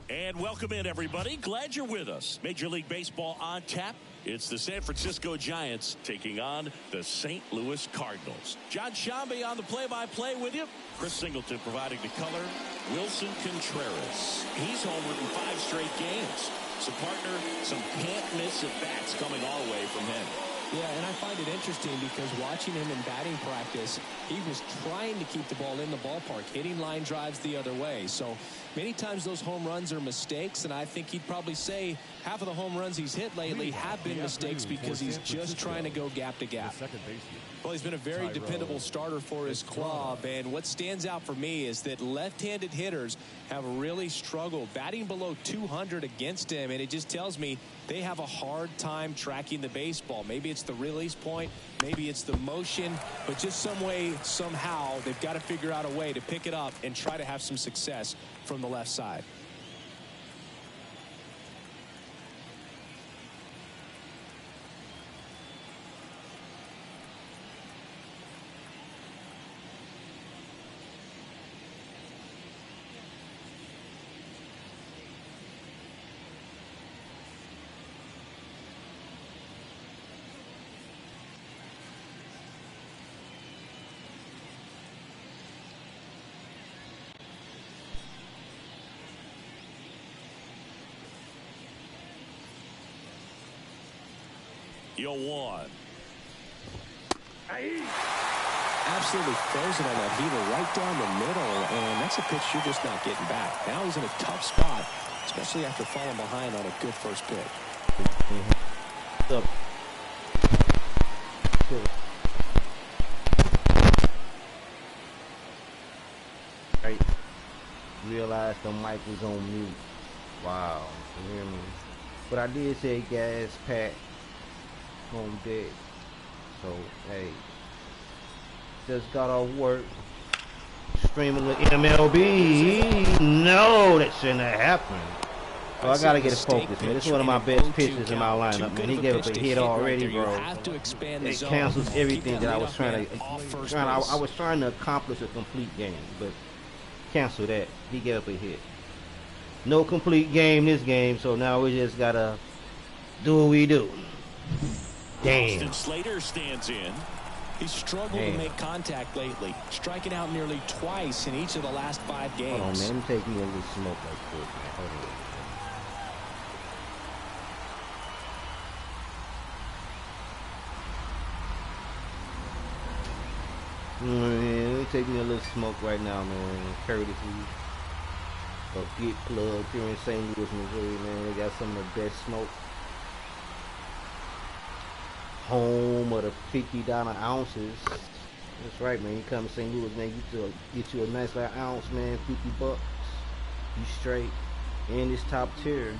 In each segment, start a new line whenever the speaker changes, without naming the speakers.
And welcome in, everybody. Glad you're with us. Major League Baseball on tap. It's the San Francisco Giants taking on the St. Louis Cardinals. John Shambi on the play-by-play with you. Chris Singleton providing the color. Wilson Contreras. He's homered in 5 straight games. So, partner, some can't-miss at-bats coming all the way from him.
Yeah, and I find it interesting because watching him in batting practice, he was trying to keep the ball in the ballpark, hitting line drives the other way. So many times those home runs are mistakes, and I think he'd probably say half of the home runs he's hit lately have been mistakes because he's just trying to go gap to gap. Well, he's been a very dependable starter for his club, and what stands out for me is that left-handed hitters have really struggled batting below 200 against him, and it just tells me they have a hard time tracking the baseball. Maybe it's the release point, maybe it's the motion, but just some way, somehow, they've got to figure out a way to pick it up and try to have some success from the left side.
0-1.
Absolutely frozen on that heater right down the middle, and that's a pitch you're just not getting back. Now he's in a tough spot, especially after falling behind on a good first pitch.
Right. Realized the mic was on mute. Wow. You hear me? But I did say gas pack on deck. So, hey. Just got off work. Streaming with MLB. No, that shouldn't have happened. So I gotta get it focused, man. This is one of my best pitches in my lineup, man. He gave up a hit already, bro. It cancels everything that I was trying to accomplish a complete game, but cancel that. He gave up a hit. No complete game this game, so now we just gotta do what we do. Damn.
Austin Slater stands in.
He's struggled to make contact lately, striking out nearly twice in each of the last 5 games.
Hold on, man. Let me take me a little smoke like this, man. Hold on. Man, let me take me a little smoke right now, man. Courtesy of Get Plug here in St. Louis, Missouri, man. They got some of the best smoke. Home of the $50 ounces. That's right, man. You come to St. Louis, man. You get you a nice little ounce, man. $50. You straight. And this top tier.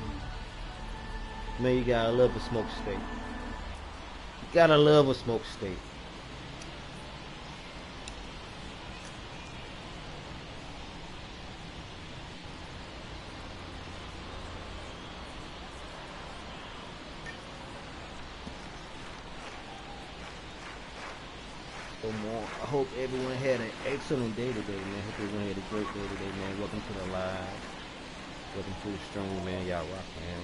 Man, you gotta love a smoked steak. You gotta love a smoked steak. I hope everyone had an excellent day today, man. Hope everyone had a great day today, man. Welcome to the live. Welcome to the stream, man. Y'all rock, man.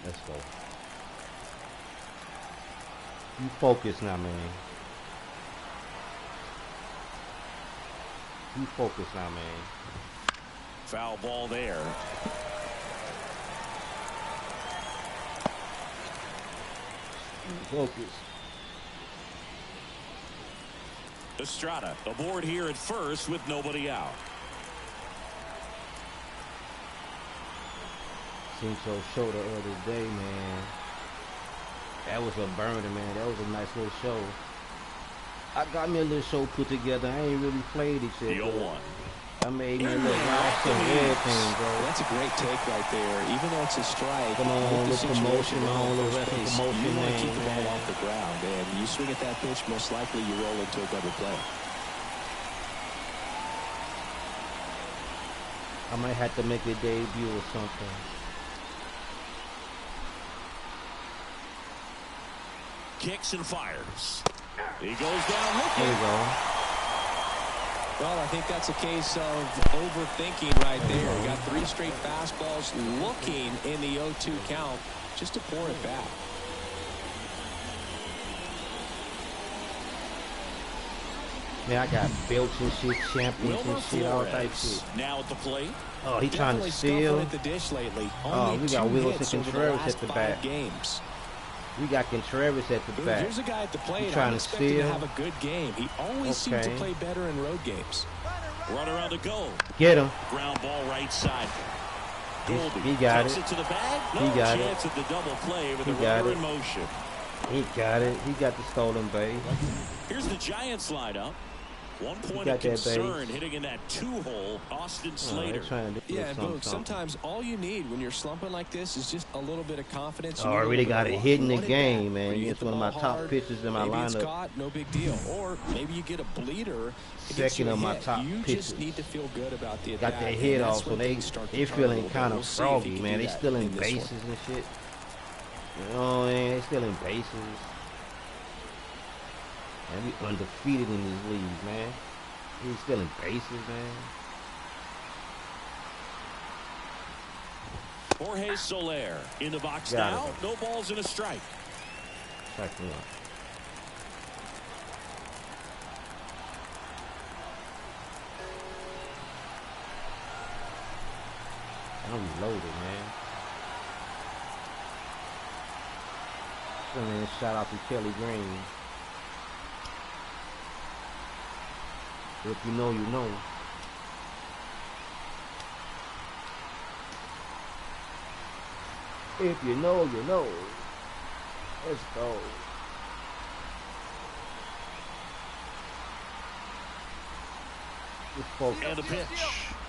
Let's go. You focus now, man. You focus now, man.
Foul ball there.
Focus.
Estrada aboard here at first with nobody out.
Seemed so show the other day, man. That was a burner, man. That was a nice little show. I got me a little show put together. I ain't really played it yet.
0-1.
I made me a little roster and everything, bro.
That's a great take right there. Even though it's a strike,
come on, little promotion, on little wrestling promotion,
you want to
man.
keep the ball off the ground, and you swing at that pitch, most likely you roll into a double play.
I might have to make a debut or something.
Kicks and fires. He goes down looking.
There you go.
Well, I think that's a case of overthinking right there. He got 3 straight fastballs looking in the 0-2 count just to pour it back.
Man, I got belts and shit, champions and shit, all type shit.
Now at the plate.
Oh, he trying to steal.
At the dish lately.
Oh, we got Willis and Contreras at the
5
back.
Games.
We got Contreras at the back.
Here's a guy at the plate.
Trying
I'm
to
expecting
steal.
to have a good game. He always seems to play better in road games.
Runner on the go.
Get him.
Ground ball right side. Goldie
he got
takes
it.
To the bag. No
he got
chance
it.
at the double play with
he
the
got
runner
it.
in motion.
He got it. He got the stolen base.
Here's the Giants lineup. 1 point
got
of
that
concern
base.
hitting in that 2-hole. Austin Slater.
Yeah, Boog, sometimes all you need when you're slumping like this is just a little bit of confidence.
Oh, I really got it hit in the game, man. It's one of my top pitchers in my lineup.
It's caught, no big deal. Or maybe you get a bleeder.
Second of my top pitchers.
You just need to feel good about the attack.
Got that hit off, so they feeling kind of froggy, man. They still in bases and shit. You know, man, they still in bases. Man, we undefeated in these leagues, man. We still in bases, man.
Jorge Soler in the box
Got
now.
it.
No balls and a strike.
Strike one. I'm reloaded, man. And then shout out to Kelly Green. If you know, you know. If you know, you know. Let's go.
And a pitch.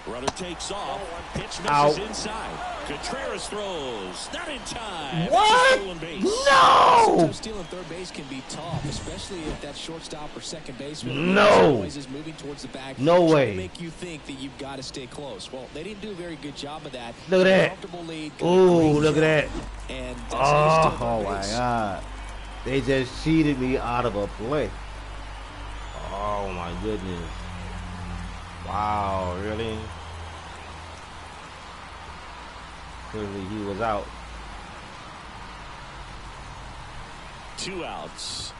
Runner takes off. Pitch misses
Out.
inside. Contreras throws. Not in time.
What?
Stolen base.
No!
Sometimes stealing third base can be tough, especially if that shortstop or second baseman
No.
is moving towards the bag.
No way.
To make you think that you've got to stay close. Well, they didn't do a very good job of that.
Look at that.
Comfortable lead.
Ooh, look at that.
And
Oh my God. They just cheated me out of a play. Oh my goodness. Wow, really? Clearly he was out.
2 outs.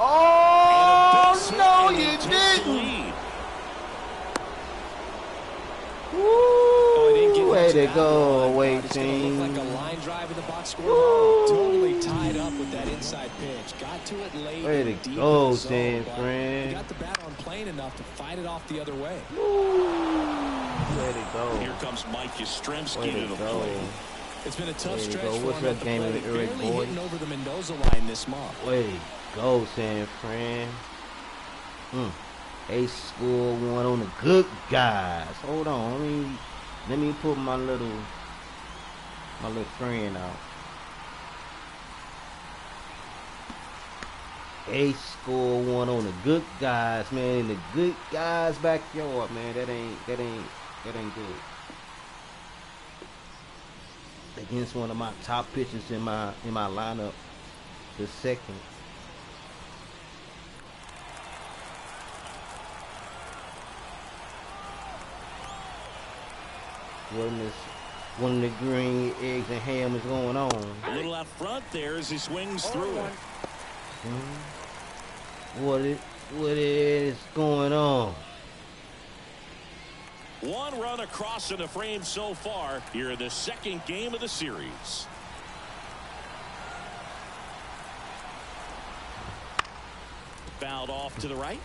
Oh, no, you didn't. Woo, way to go, away team.
Like a line drive in the box score. Totally tied up with that inside pitch. Got to it late.
Way to go, San Fran.
He got the bat on plane enough to fight it off the other way.
Way to go.
Here comes Mike Yastrzemski
Way
to
to
the
go.
plate.
It's been a tough
Way to
stretch
go.
for
What's
him
that
at the
game
plate.
with Eric
Barely
Boyd?
hitting over the Mendoza line this month.
Way to go, San Fran. Ace score one on the good guys. Hold on, let me put my little friend out. Ace score one on the good guys, man. In the good guys' backyard, man. That ain't good. Against one of my top pitchers in my lineup, the second. One of the green eggs and ham is going on.
A little out front there as he swings through it.
What is going on?
1 run across in the frame so far here in the second game of the series. Fouled off to the right.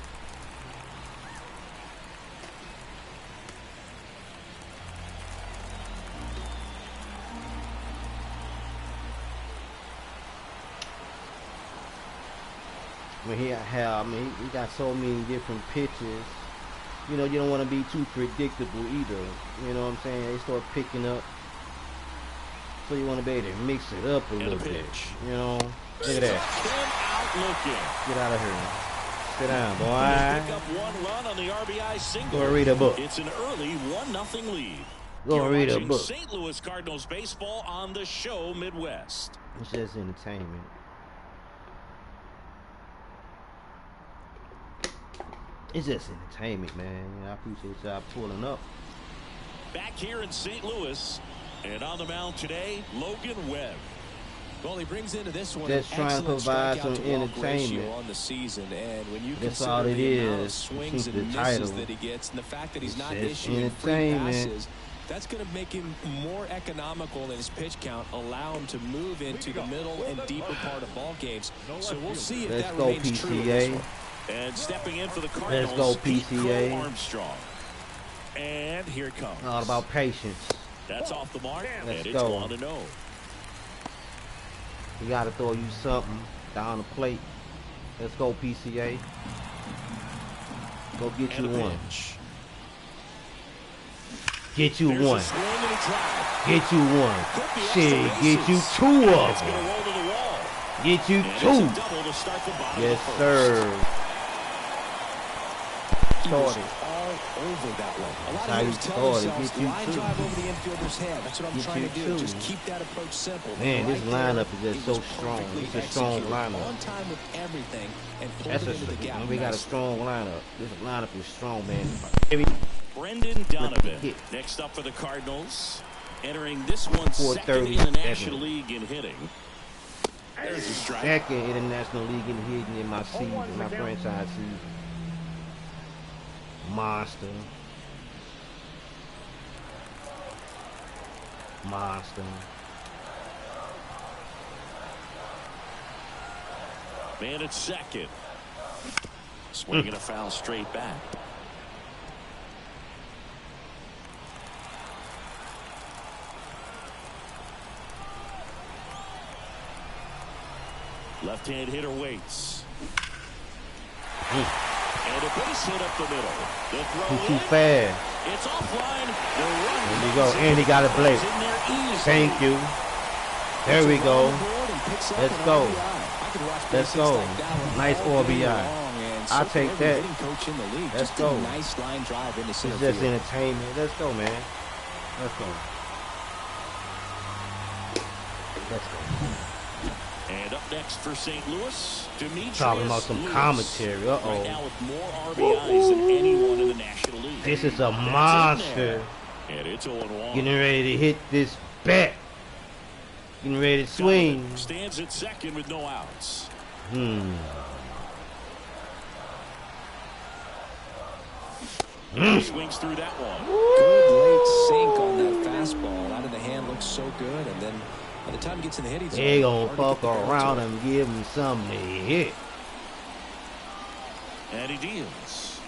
He got so many different pitches. You know, you don't want to be too predictable either. You know what I'm saying? They start picking up. So you want to be able to mix it up a little bit. You know? Look at that. Get out of here. Sit down, boy.
Pick up 1 run on the RBI single.
Go read a book.
It's an early 1-0 lead.
Go read a book.
St. Louis Cardinals baseball on the show Midwest.
It's just entertainment. It's just entertainment, man. I appreciate y'all pulling up.
Back here in St. Louis, and on the mound today, Logan Webb.
Well, he brings into this one
just trying to provide some entertainment
on the season, and when you
that's
consider
all it
the amount of
is.
swings and
The
misses
title.
that he gets, and the fact that he's
It's
not
just
issuing free
entertainment.
passes, that's going to make him more economical in his pitch count, allow him to move into the middle and deeper part of ball games. So we'll see if
Let's
that
go,
remains true in this
PCA.
one.
And stepping in for the Cardinals,
Let's go,
Pete
PCA.
Crow Armstrong. And here it comes.
All about patience.
That's off the mark,
Let's
and it's
go.
1-0.
You got to throw you something down the plate. Let's go, PCA. Go get you one. Get you one. Get you one. Shit, get you 2 of them. Get you 2. Yes, sir. Started.
All over that one. A lot
That's how
of
you
hitters tell
started.
themselves,
Get you
line
2.
drive over the infielder's head. That's what I'm
Get
trying
you
to do.
2.
Just keep that approach simple.
Man, this
Right
lineup
there,
is just
he
so
was
strong.
perfectly
It's a strong
executed.
lineup.
On time with everything and pulled
That's
it into the gap.
we got a strong lineup. This lineup is strong, man.
Brendan Donovan
Hit.
next up for the Cardinals. Entering this one second
430,
in the National League in hitting. There's a strike.
Second in the National League in hitting in my season, my franchise season. Monster.
Man at second. Swinging a foul straight back. Left-hand hitter waits. And a base hit up the middle. The throw
Too fast.
It's offline.
There you go. And he got a blade. Thank you. There we go. Let's go. Let's go. Nice RBI. I'll take that. Let's go.
Nice line drive into center
It's just
field.
entertainment. Let's go, man. Let's go. Let's go.
And up next for St. Louis, Demetrius
Talking about some
Lewis.
commentary.
Right now with more RBIs than anyone in the National League.
This is a monster.
And it's 0-1.
Getting ready to hit this bat. Getting ready to swing.
Stands at second with no outs. Swings through that one.
Good late sink on that fastball. Out of the hand, looks so good. And then by the time he gets in the hitting zone,
They gonna
hard to
fuck
get the ball
around
to it.
and give him something to hit.
And he deals.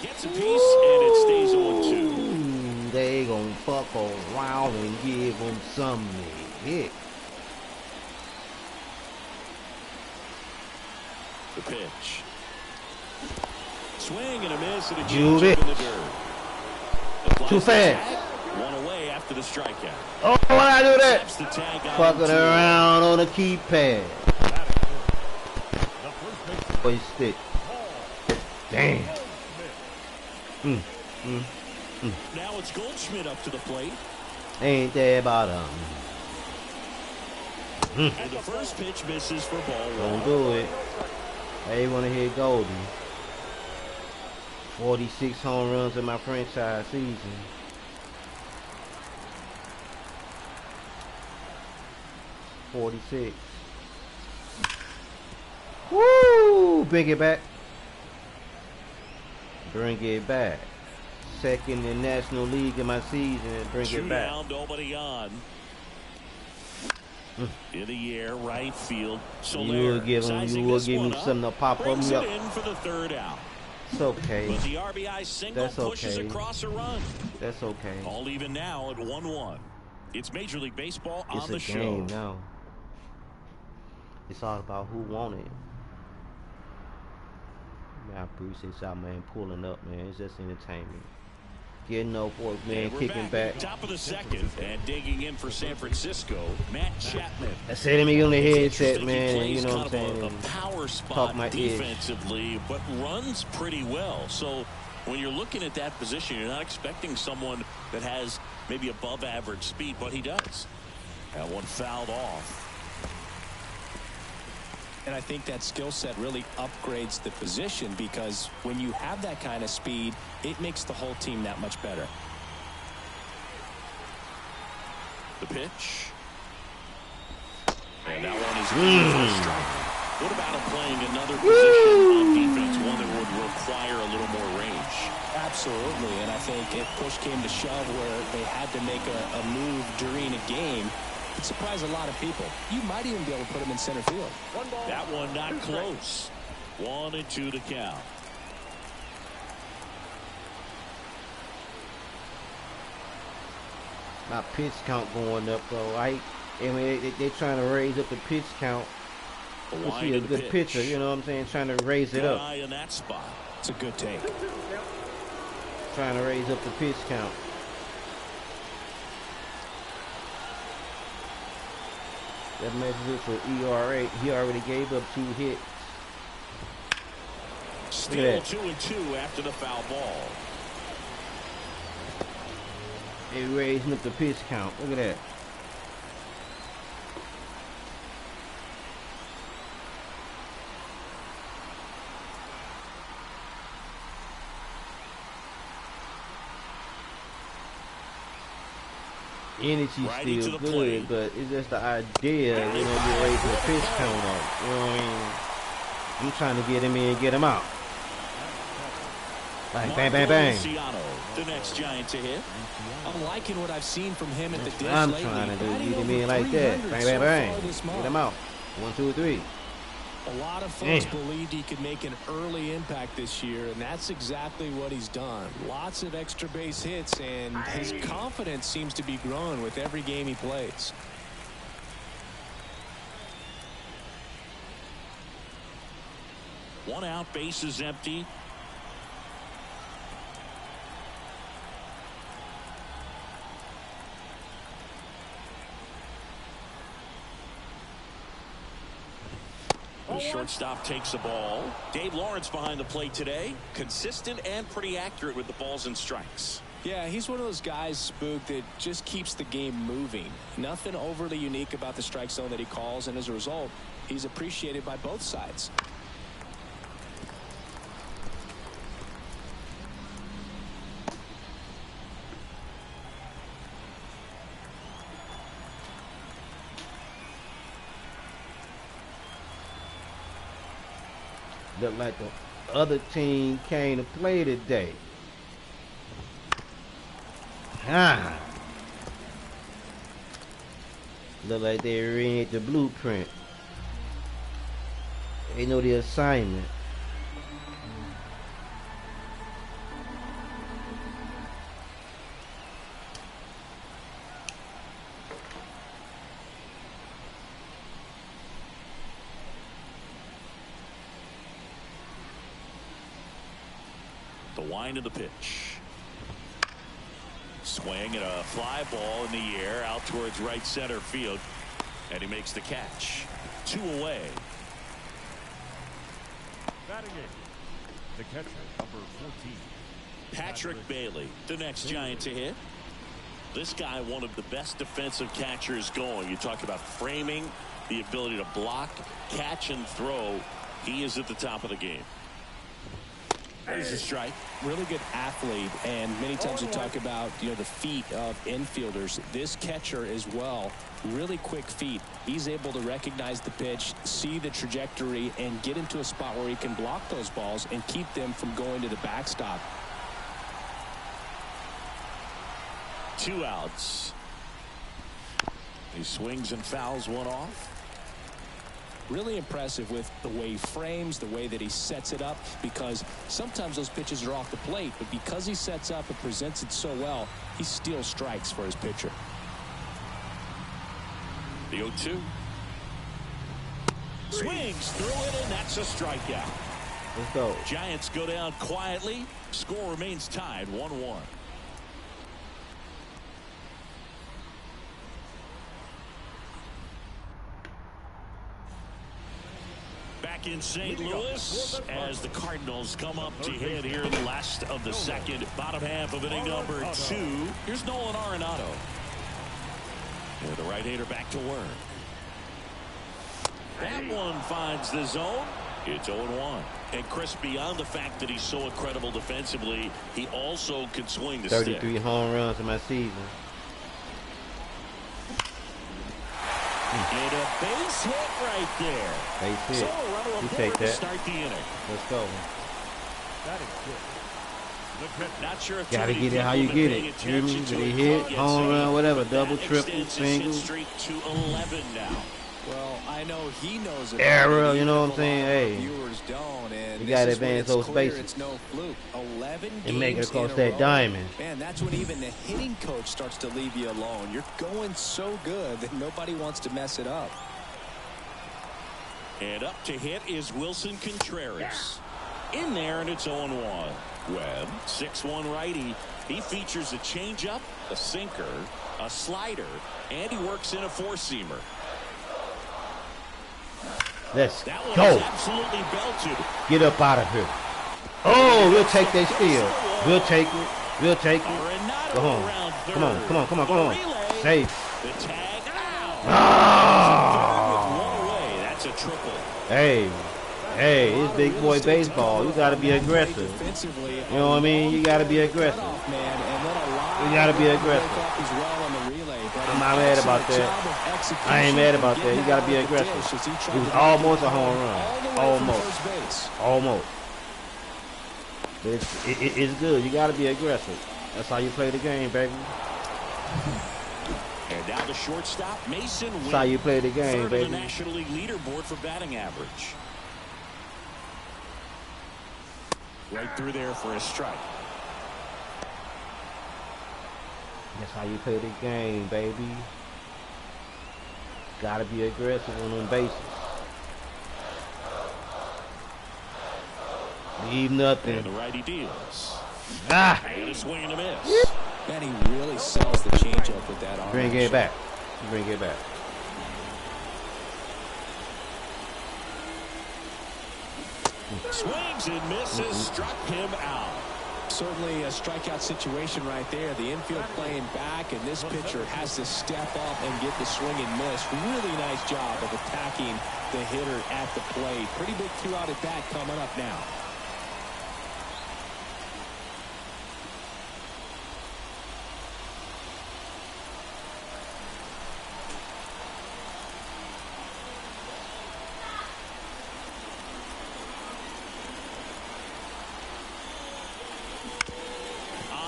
Gets a piece, and it stays 0-2.
They gonna fuck around and give him something to hit.
The pitch. Swing and a miss, and a
Juve.
change up in the dirt. Applies
Too
the
fast.
tag. One away after the strikeout.
Oh, when I do that?
Taps the tag on
Fucking
two.
around on the keypad. Boy, stick. Damn.
Now it's Goldschmidt up to the plate.
Ain't that about him?
And the first pitch misses for ball
Don't
one.
do it. I want to hit Goldie. 46 home runs in my franchise season. .46. Woo! Bring it back. Bring it back. Second in National League in my season. Bring
Two
it back.
down, nobody on. In the air, right field.
You will give him something to pop
Brings
him
it
up.
in for the third out.
It's okay.
But the RBI single
That's
pushes
okay.
across a run.
That's okay.
All even now at 1-1. It's Major League Baseball
It's
on the
a
show.
game now. It's all about who won it. Man, I appreciate y'all, man, pulling up, man. It's just entertainment. Getting up work, man,
And we're
kicking back.
Top of the second, and digging in for San Francisco, Matt Chapman.
I said me on the
It's
headset,
interesting,
man,
he
and you
plays
know what I'm
kind of
saying?
a power spot
Talk my ear.
defensively, but runs pretty well. So when you're looking at that position, you're not expecting someone that has maybe above average speed, but he does. That one fouled off.
And I think that skill set really upgrades the position, because when you have that kind of speed, it makes the whole team that much better.
The pitch. And that one is good for a strike. What about him playing another position on defense, one that would require a little more range?
Absolutely, and I think if push came to shove where they had to make a move during a game, it surprised a lot of people. You might even be able to put him in center field.
That one not close. 1-2 to count.
My pitch count going up, though. I mean, they're trying to raise up the pitch count. We'll see a good pitcher, you know what I'm saying? Trying to raise it
Good
up.
eye in that spot.
It's a good take.
Trying to raise up the pitch count. That measures for ERA. He already gave up 2 hits.
Still 2-2 after the foul ball.
They raising up the pitch count. Look at that. Energy
Right
still
into the
good,
plate.
but it's just the idea, you know, you're raising the pitch count up. You know what I mean? I'm trying to get him in and get him out. Bang, bang, bang, bang.
Luciano, the next giant to hit.
I'm liking what I've seen from him at the dish
I'm
lately.
trying to do.
Batting
Get him
over
in like that.
300
Bang,
so
bang, bang.
far this
Get
month.
him out. 1, 2, 3.
A lot of folks believed he could make an early impact this year, and that's exactly what he's done. Lots of extra base hits, and his confidence seems to be growing with every game he plays.
One out, base is empty. The shortstop takes the ball. Dave Lawrence behind the plate today. Consistent and pretty accurate with the balls and strikes.
Yeah, he's one of those guys, Spook, that just keeps the game moving. Nothing overly unique about the strike zone that he calls, and as a result, he's appreciated by both sides.
Look like the other team came to play today. Look like they read the blueprint. They know the assignment.
The wind of the pitch. Swing and a fly ball in the air out towards right center field. And he makes the catch. 2 away.
Batting in, the catcher, number 14.
Patrick Bailey, the next Giant to hit. This guy, one of the best defensive catchers going. You talk about framing, the ability to block, catch, and throw. He is at the top of the game. There's a strike.
Really good athlete, and many times we talk about, the feet of infielders. This catcher as well, really quick feet. He's able to recognize the pitch, see the trajectory, and get into a spot where he can block those balls and keep them from going to the backstop.
2 outs. He swings and fouls one off.
Really impressive with the way he frames, the way that he sets it up, because sometimes those pitches are off the plate, but because he sets up and presents it so well, he steals strikes for his pitcher.
The 0-2. Swings through it, and that's a strikeout.
Let's go.
Giants go down quietly. Score remains tied 1-1. Back in St. Louis as the Cardinals come up to hit here in the last of the second. Bottom half of inning number 2. Here's Nolan Arenado. And the right-hander back to work. That one finds the zone. It's 0-1. And Chris, beyond the fact that he's so incredible defensively, he also can swing the
33
stick.
home runs in my season.
And a base hit right there.
Base hit.
So a runner
You
aboard
take
to
that.
start the inning.
Let's go.
Batting fifth.
Not sure if
Gotta
too
get
many
it how you
people
get
have been
it.
paying
You hear me?
attention
Did he
to it
hit?
quite yet,
Home
so
run, whatever.
that
Double, triple,
extends his hit
single.
streak to 11 now.
Well, I know he knows it.
Error, you know what I'm saying? Hey.
Viewers don't, and
You
this
gotta
is when
advance
it's
those
clear
bases.
It's no fluke. 11
And make it
games
across
in a
that
row.
diamond.
Man, that's when even the hitting coach starts to leave you alone. You're going so good that nobody wants to mess it up.
And up to hit is Wilson Contreras. In there, and it's 0-1. Webb, 6'1" righty. He features a changeup, a sinker, a slider, and he works in a four-seamer.
Let's
That one
go.
is absolutely belted.
Get up out of here. Oh, we'll take that steal. We'll take it. We'll take it.
Arenado
Go home.
around third.
Come on, come on, come on, come on.
Relay.
Safe.
The tag out.
Ah!
With one away. That's a triple.
Hey, hey, it's big boy baseball. You gotta be aggressive. You know what I mean? You gotta be aggressive. You gotta be aggressive. I'm not mad about that. I ain't mad about that. You gotta be aggressive. It was almost a home run. Almost. Almost. But it's good. You gotta be aggressive. That's how you play the game, baby.
And now the shortstop, Mason
That's how you play the game,
third on the
baby.
National League leaderboard for batting average.
Right through there for a strike.
That's how you play the game, baby. Gotta be aggressive on them bases. Leave nothing.
And the righty deals.
Ah!
And a swing and a miss.
And he really sells the changeup with that arm.
Bring it back. Bring it back.
Swings and misses. Struck him out.
Certainly a strikeout situation right there. The infield playing back, and this pitcher has to step up and get the swing and miss. Really nice job of attacking the hitter at the plate. Pretty big 2-out at bat coming up now.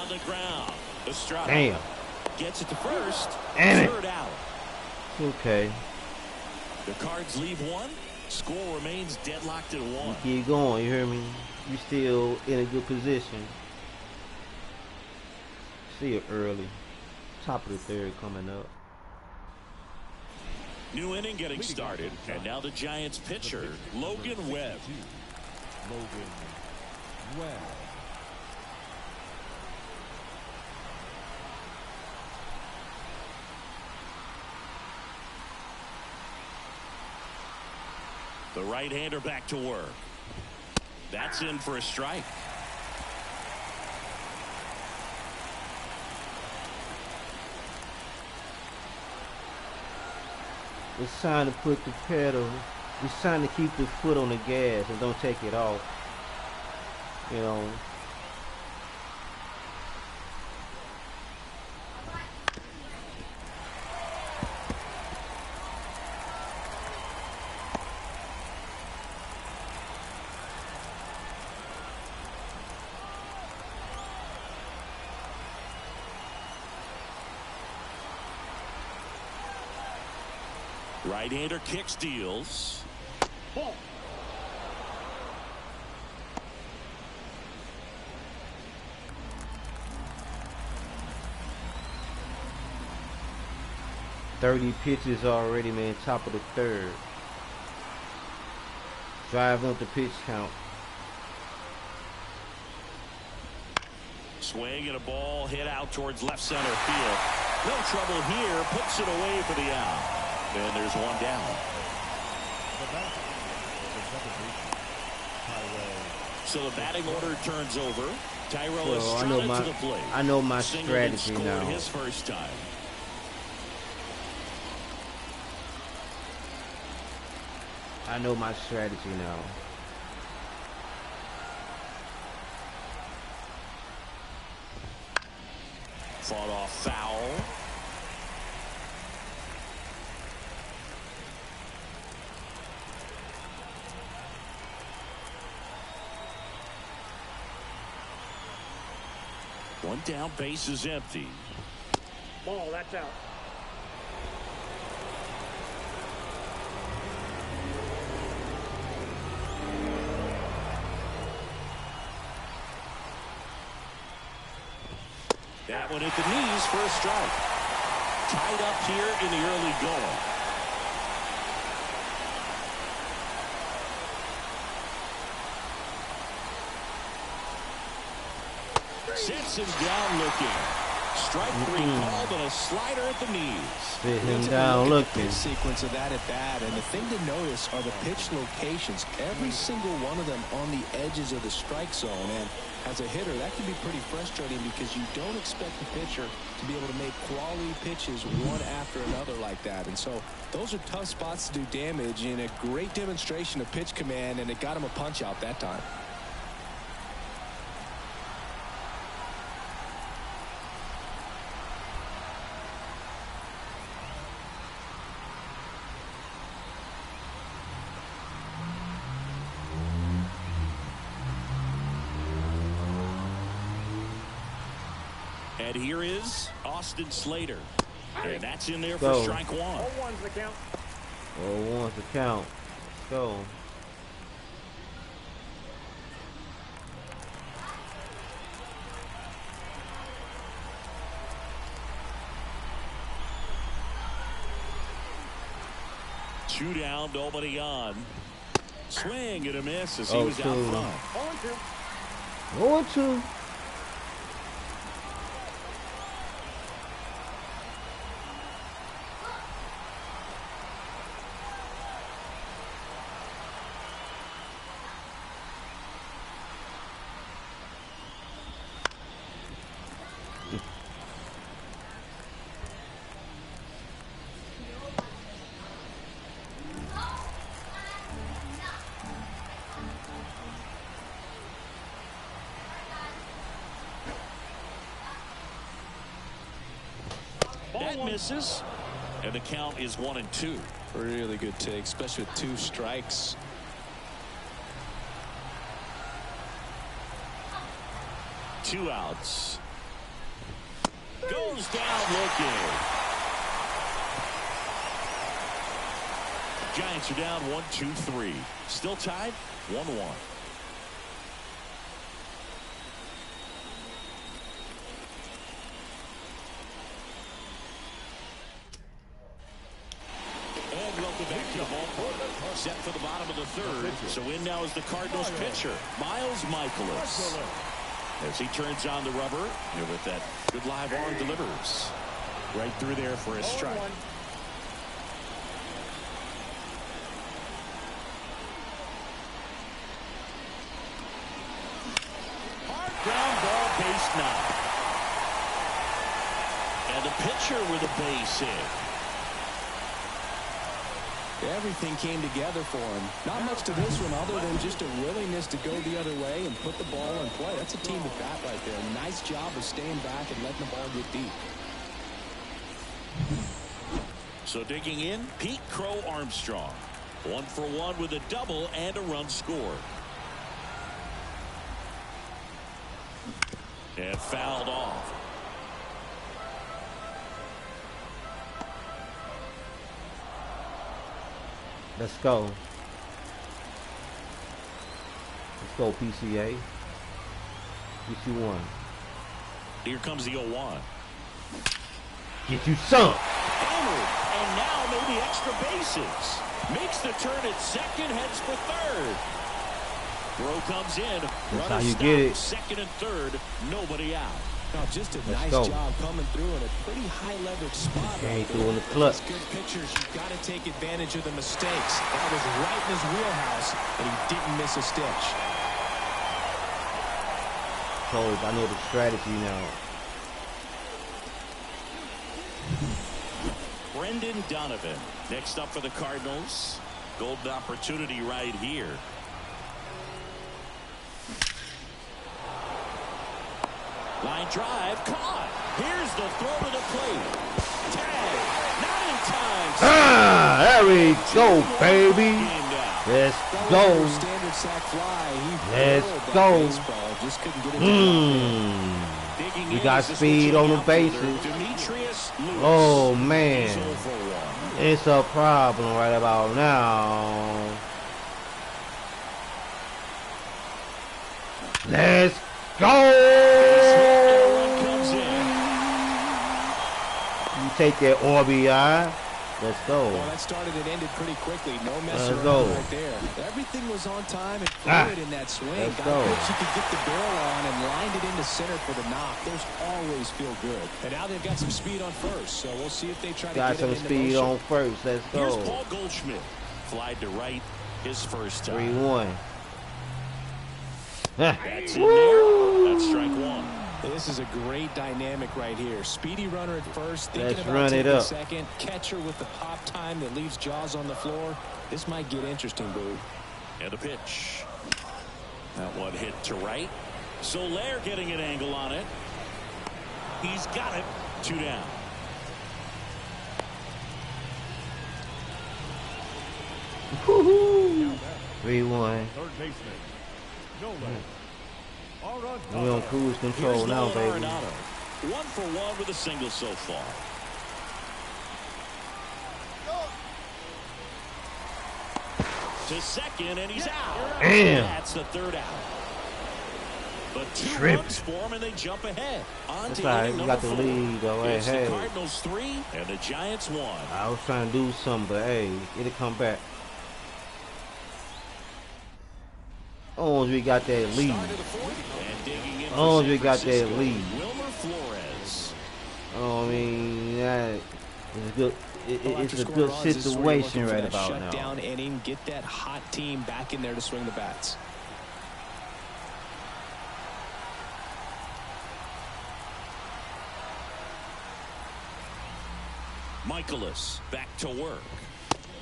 The ground. Estrada
Damn.
gets it to first.
Damn it.
Third out.
Okay.
The Cards leave one. Score remains deadlocked at 1.
Keep going, you hear me? You still in a good position. See it early. Top of the third coming up.
New inning getting started. And now the Giants pitcher, Logan Webb.
Logan Webb.
The right-hander back to work. That's in for a strike.
It's time to put the pedal. It's time to keep the foot on the gas and don't take it off. You know.
Right-hander kicks, deals. Ball.
.30 pitches already, man. Top of the third. Driving up the pitch count.
Swing and a ball hit out towards left center field. No trouble here. Puts it away for the out. And there's one down. So the batting order turns over. Tyrell Estrada to the plate.
I know my
Singleton
strategy
scored
now.
his first time.
I know my strategy now.
Fought off foul. One down, base is empty.
Ball, that's out.
That one at the knees for a strike. Tied up here in the early going. Sets him down looking. Strike 3 called and a slider at the knees.
Sit him down looking.
Pitch sequence of that at bat, and the thing to notice are the pitch locations. Every single one of them on the edges of the strike zone. And as a hitter, that can be pretty frustrating because you don't expect the pitcher to be able to make quality pitches one after another like that. And so those are tough spots to do damage, and a great demonstration of pitch command, and it got him a punch out that time.
And here is Austin Slater. And that's in there
Go.
for strike 1.
0-1's the count.
0-1's the count. Let's go.
2 down, nobody on. Swing and a miss as he was out front.
0-2. 0-2.
That misses, and the count is 1-2.
Really good take, especially with 2 strikes.
Two outs. Goes down looking. Giants are down 1-2-3. Still tied 1-1. Back to the ballpark. Set for the bottom of the 3rd. So in now is the Cardinals pitcher, Miles Michaelis. As he turns on the rubber, and with that good live arm delivers. Right through there for a strike. Hard ground ball, base knock. And the pitcher with a base hit.
Everything came together for him. Not much to this one other than just a willingness to go the other way and put the ball in play. That's a team at bat right there. Nice job of staying back and letting the ball get deep.
So digging in, Pete Crow Armstrong. 1 for 1 with a double and a run scored. And fouled off.
Let's go. Let's go, PCA. Get you one.
Here comes the 0-1.
Get you some.
Hammered, and now maybe extra bases. Makes the turn at second, heads for third. Throw comes in.
That's how you get it.
Second and third, nobody out.
Now just a
Let's
nice
go.
job coming through in a pretty high leverage spot.
Ain't doing the clutch.
Good pitchers, you've got to take advantage of the mistakes. That was right in his wheelhouse, and he didn't miss a stitch.
Told, I know the strategy now.
Brendan Donovan next up for the Cardinals. Golden opportunity right here. Line drive, caught. Here's the throw to the plate. Tag, not in time.
There we go, baby. Let's go.
Standard sack fly.
Let's go.
Just couldn't get it.
We got speed on the bases. Oh, man. It's a problem right about now. Let's go. You take that RBI. Let's go.
Well, that started and ended pretty quickly. No messing around
go.
right there. Everything was on time and fluid in that swing.
Let's
Got
go.
a pitch you could get the barrel on and lined it into center for the knock. Those always feel good. And now they've got some speed on first, so we'll see if they try to
Got
get
some
it into
speed
motion.
on first. Let's
Here's
go.
Paul Goldschmidt. Flied to right his first time.
3-1.
That's in there. That's strike one.
This is a great dynamic right here. Speedy runner at first, thinking
Let's
about
run it
taking
up.
second. Catcher with the pop time that leaves Jaws on the floor. This might get interesting, Boo.
And a pitch. That one hit to right. Soler getting an angle on it. He's got it. 2 down.
Woohoo! 3-1.
Third baseman. No left.
We on cruise control
Here's
now,
Nolan
baby.
Arenado. 1 for 1 with a single so far. To second, and he's out.
Damn.
That's the third out. The 2
Trip.
runs for them, and they jump ahead. On
That's
to
all right.
inning
We
number
got the
4.
lead, though. Hey,
It's
hey.
the Cardinals 3 and the Giants 1.
I was trying to do something, but hey, it'll come back. As long as we got that lead.
Start of the 4th, and digging in
As long
for
as we
San
got that
Francisco,
lead.
Wilmer Flores.
I mean, that is good.
Well,
It's
after
a
scoring
good
runs, this is where you're
situation
looking for
right
that
about now.
shutdown inning, get that hot team back in there to swing the bats.
Michaelis back to work.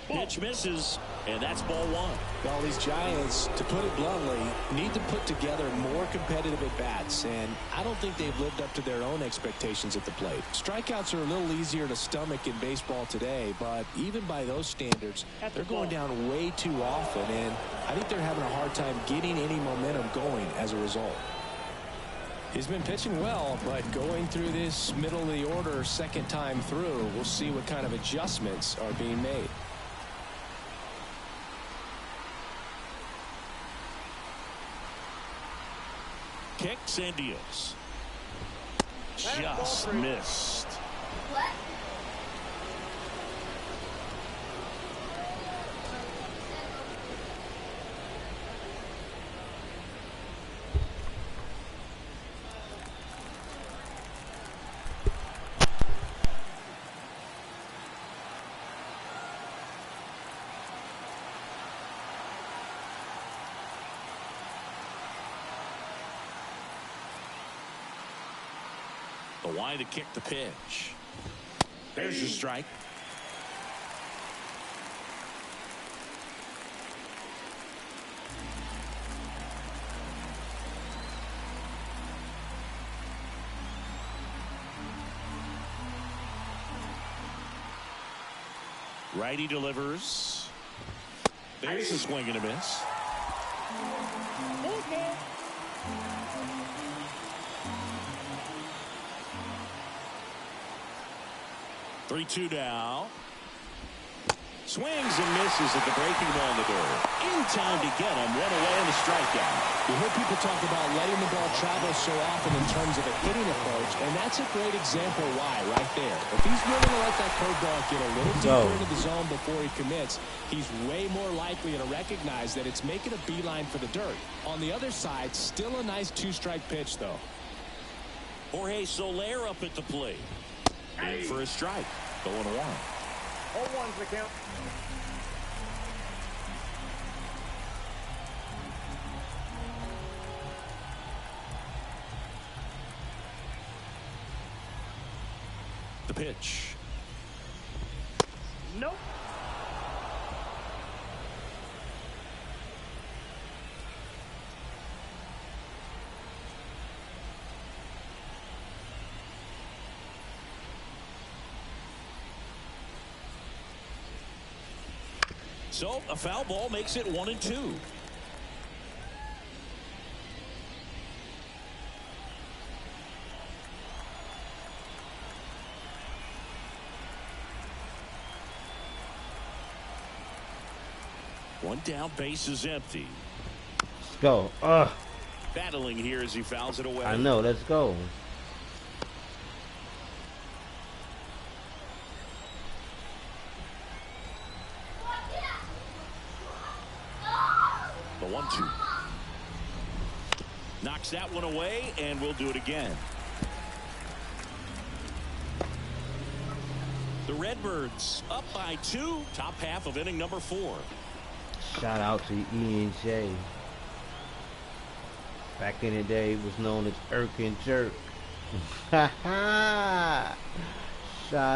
Pitch misses, and that's ball 1.
Well, these Giants, to put it bluntly, need to put together more competitive at-bats, and I don't think they've lived up to their own expectations at the plate. Strikeouts are a little easier to stomach in baseball today, but even by those standards, they're going down way too often, and I think they're having a hard time getting any momentum going as a result. He's been pitching well, but going through this middle of the order second time through, we'll see what kind of adjustments are being made.
Kicks and deals. Just missed. The wide to kick the pitch. There's the strike. Righty delivers. There's a swing and a miss. 3-2 now. Swings and misses at the breaking ball in the door. In time to get him. One away on the strikeout.
You hear people talk about letting the ball travel so often in terms of a hitting approach, and that's a great example why right there. If he's willing to let that curveball get a little deeper into the zone before he commits, he's way more likely to recognize that it's making a beeline for the dirt. On the other side, still a nice 2-strike pitch, though.
Jorge Soler up at the plate. In for a strike. 0-1.
0-1's the count.
The pitch.
Nope.
So a foul ball makes it 1-2. One down, base is empty.
Let's go.
Battling here as he fouls it away.
I know. Let's go.
The 1-2. Knocks that one away, and we'll do it again. The Redbirds up by 2. Top half of inning number 4.
Shout out to E&J. Back in the day, it was known as Irk and Jerk. Shout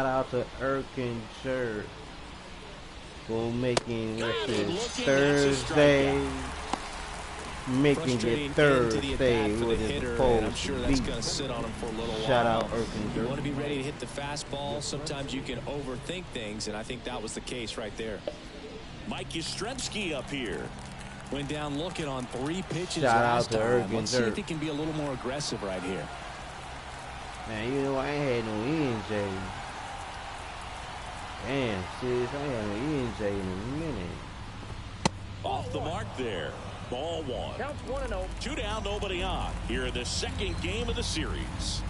out to Irk and Jerk for making Thursday. Making it Thursday with his supposed
sure
to
that's
be.
going to sit on him for a little while.
Shout out Irk and
You
Jerk.
want to be ready to hit the fastball. Sometimes you can overthink things, and I think that was the case right there.
Mike Yastrzemski up here.
Went down looking on 3 pitches
Shout
last
out to
time.
Irk and
Let's see if
Jerk.
he can be a little more aggressive right here.
Man, you know I ain't had no E&J. Damn, sis, I ain't had no E&J in a minute.
Off the mark there. Ball one.
Counts 1-0.
2 down, nobody on. Here in the second game of the series.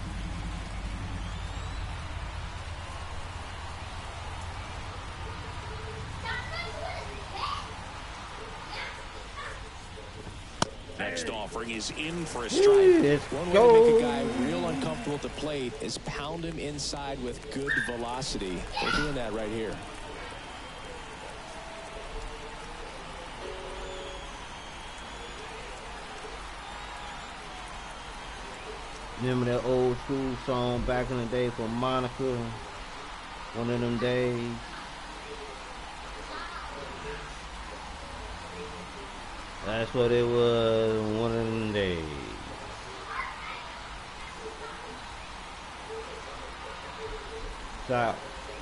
Next offering is in for a strike.
One way to make a guy real uncomfortable at the plate is pound him inside with good velocity. They're doing that right here.
Remember that old school song back in the day from Monica? One of them days. That's what it was, one of them days.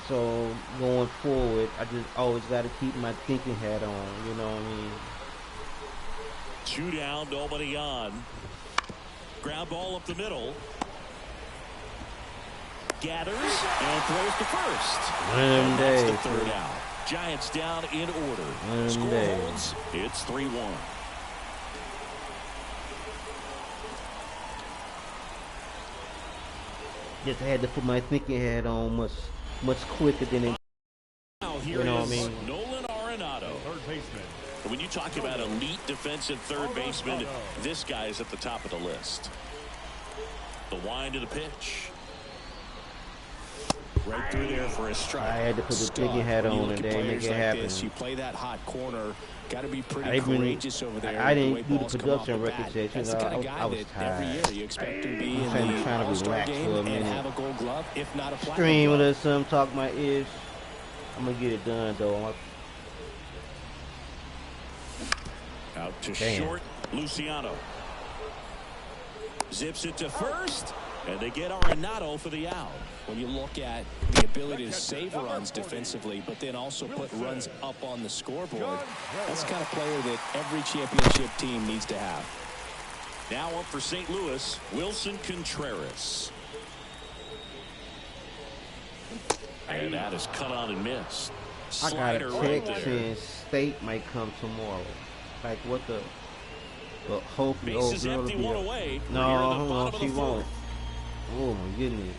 So going forward, I just always got to keep my thinking hat on, you know what I mean?
2 down, nobody on. Ground ball up the middle. Gathers and throws to first.
One
That's
day.
the 3rd out. Giants down in order. Score holds. It's 3-1.
Just had to put my thinking hat on much quicker than it.
Now here
You know what I
is
mean?
Nolan Arenado.
Third baseman.
When you talk about elite defensive third baseman, this guy is at the top of the list. The wind of the pitch. Right through there for a strike.
I had to put the thinking hat on and then make it happen.
You play that hot corner, got to be pretty courageous over there.
I didn't do the production records yet.
That's the kind of guy
I was
that
tired.
every year you expect him to be in
trying
the
to
All-Star
relax
game
for a
and
minute.
have a Gold Glove, if not a Platinum
Stream with
Glove.
us, some talk my ears. I'm gonna get it done though.
Out to
Damn.
short, Luciano. Zips it to first, and they get Arenado for the out.
When you look at the ability to save runs defensively, but then also put runs up on the scoreboard, that's the kind of player that every championship team needs to have.
Now up for St. Louis, Wilson Contreras. And that is cut on and missed.
I got a
Slider right
text
there.
saying State might come tomorrow. Like what the? But hopefully,
Bases
girl will
empty,
be
one
up.
away. We're here in
No,
the
hold on,
bottom of
she
the
won't.
fourth.
Oh my goodness.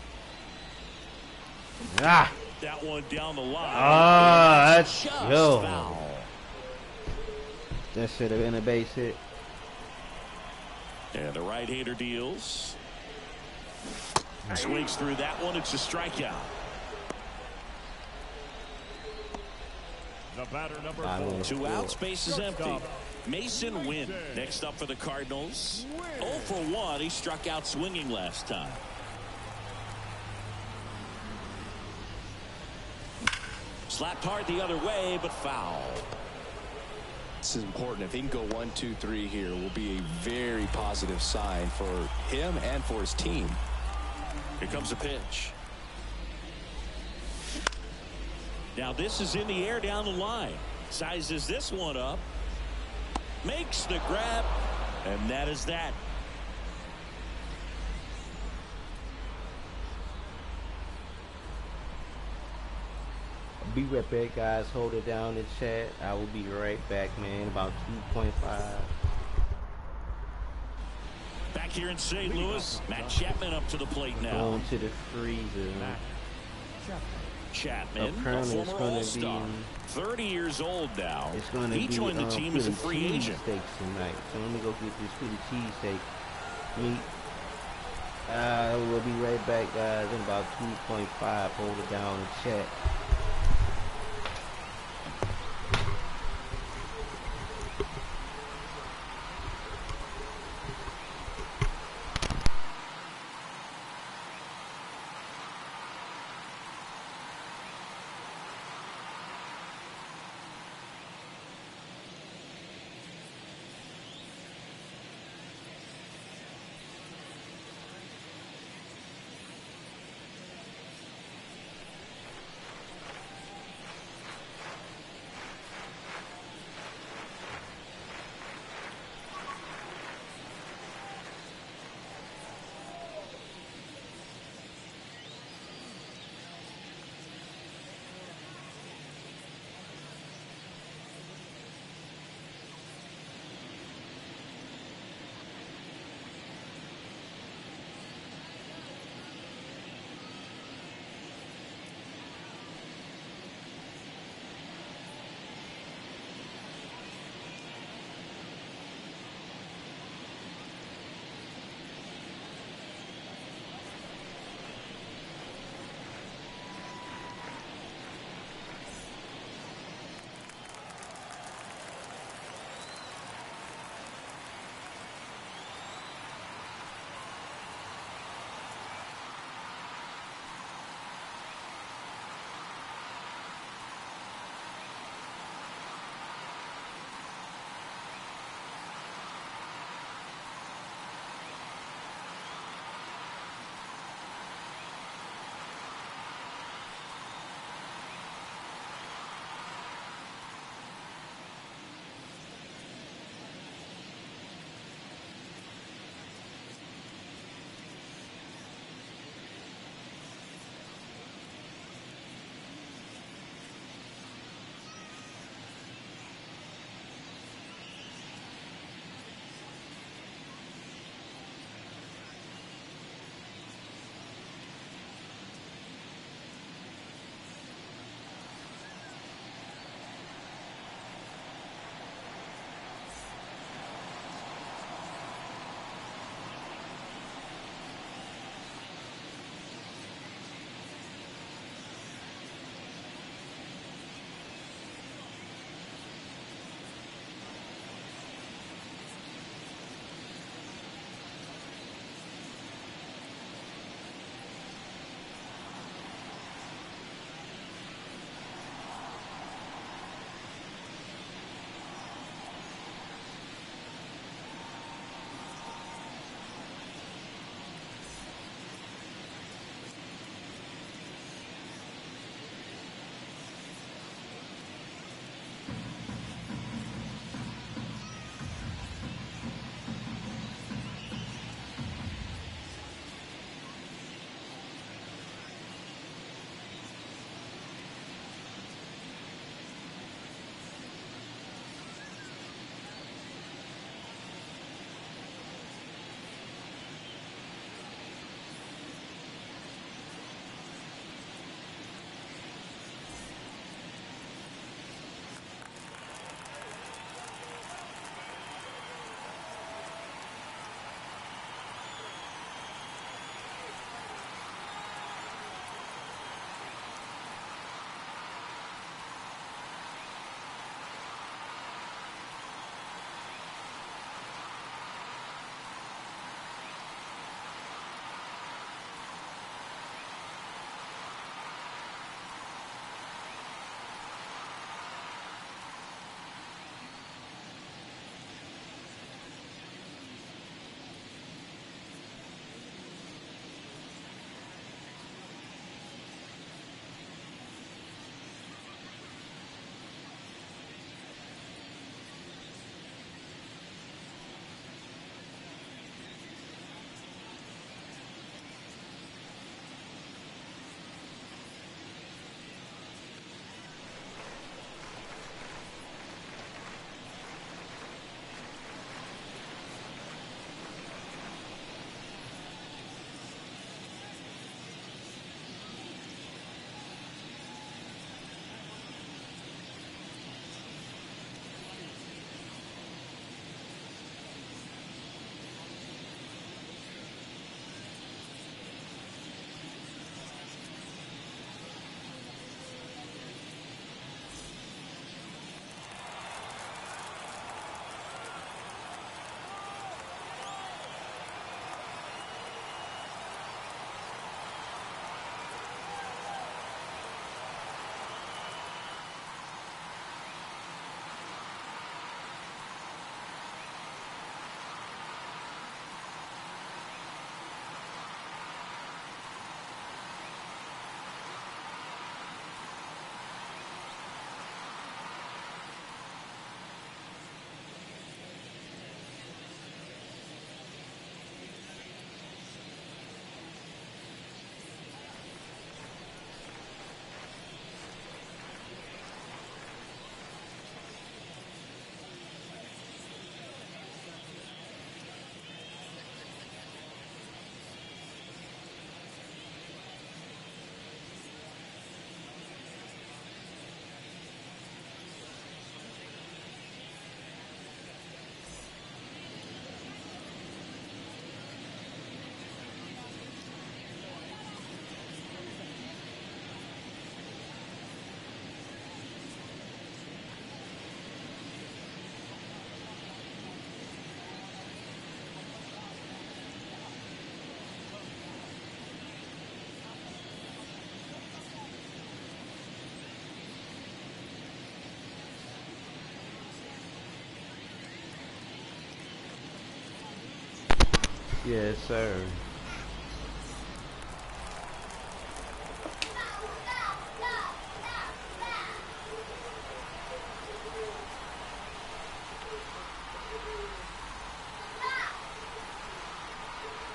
Ah,
That one down the line.
that's
Just
yo.
foul.
That should have been a base hit.
And the right-hander deals. Swings through that one. It's a strikeout.
The batter number
I don't
4.
know.
2 outs, base is empty. Mason Wynn next up for the Cardinals. 0 for 1. He struck out swinging last time. Slapped hard the other way, but foul.
This is important. If he can go 1, 2, 3 here, will be a very positive sign for him and for his team.
Here comes a pitch. Now this is in the air down the line. Sizes this one up. Makes the grab. And that is that.
I'll be right back, guys. Hold it down in chat. I will be right back, man. About 2.5.
Back here in St. Louis, Matt Chapman up to the plate now.
Going to the freezer.
Chapman, a
Apparently it's
former
gonna
All-Star,
be
30 years old now.
It's gonna
He
be
joined the team as a
Philly
free agent.
cheesesteaks tonight. So let me go get this Philly cheesesteak meat. We'll be right back, guys. In about 2.5. Hold it down in chat. Yes, sir.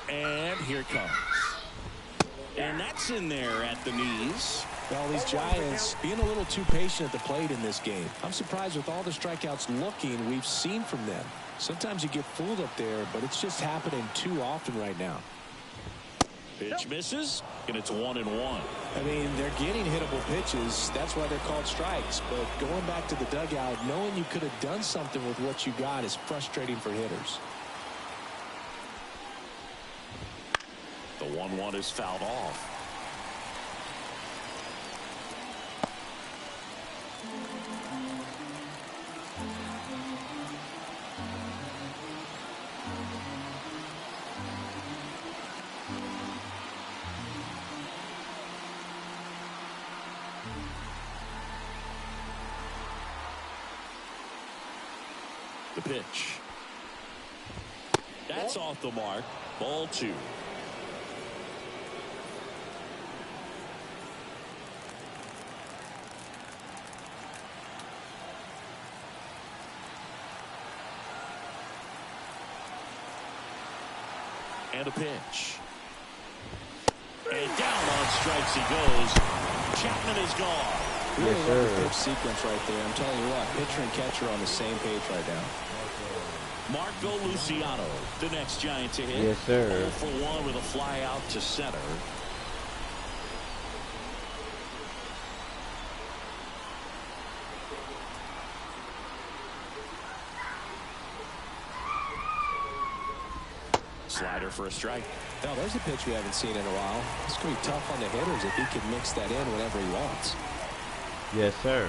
And here it comes. And that's in there at the knees.
Well, these Giants being a little too patient at the plate in this game. I'm surprised with all the strikeouts we've seen from them. Sometimes you get fooled up there, but it's just happening too often right now.
Pitch misses, and it's 1-1.
I mean, they're getting hittable pitches. That's why they're called strikes. But going back to the dugout, knowing you could have done something with what you got is frustrating for hitters.
The 1-1 is fouled off. The pitch. That's off the mark. Ball 2. And a pitch. And down on strikes he goes. Chapman is gone.
Really
Yes,
love the
sir.
pitch sequence right there. I'm telling you what, pitcher and catcher are on the same page right now.
Marco Luciano, the next Giant to hit.
Yes, sir.
0 for 1 with a fly out to center. Slider for a strike.
Now, there's a pitch we haven't seen in a while. It's going to be tough on the hitters if he can mix that in whenever he wants.
Yes, sir.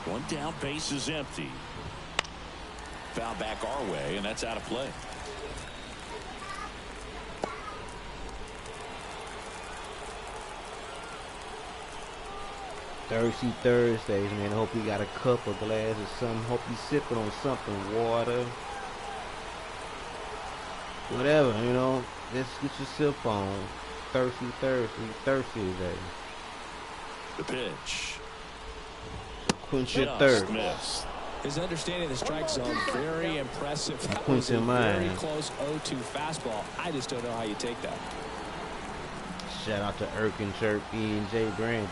One down, base is empty. Foul back our way, and that's out of play.
Thirsty Thursdays, man. I hope you got a cup or glass or something. Hope you sipping on something, water, whatever, you know. Just get your sip on. Thirsty Thursday.
The pitch.
Quench your
Just
thirst.
missed.
His understanding of the strike zone, very impressive. That
Quench
was a
your
very
mind.
close 0-2 fastball. I just don't know how you take that.
Shout out to Erkin Chirp, E and J Brandy.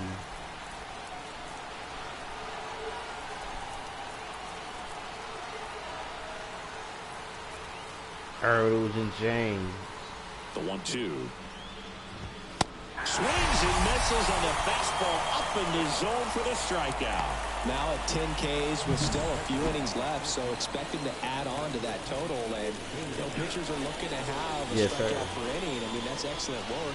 Earls and James.
The 1-2. Swings and misses on the fastball up in the zone for the strikeout.
Now at 10 Ks with still a few innings left, so expecting to add on to that total. And you know, pitchers are looking to have a
Yes, sir.
strikeout per inning. I mean, that's excellent work.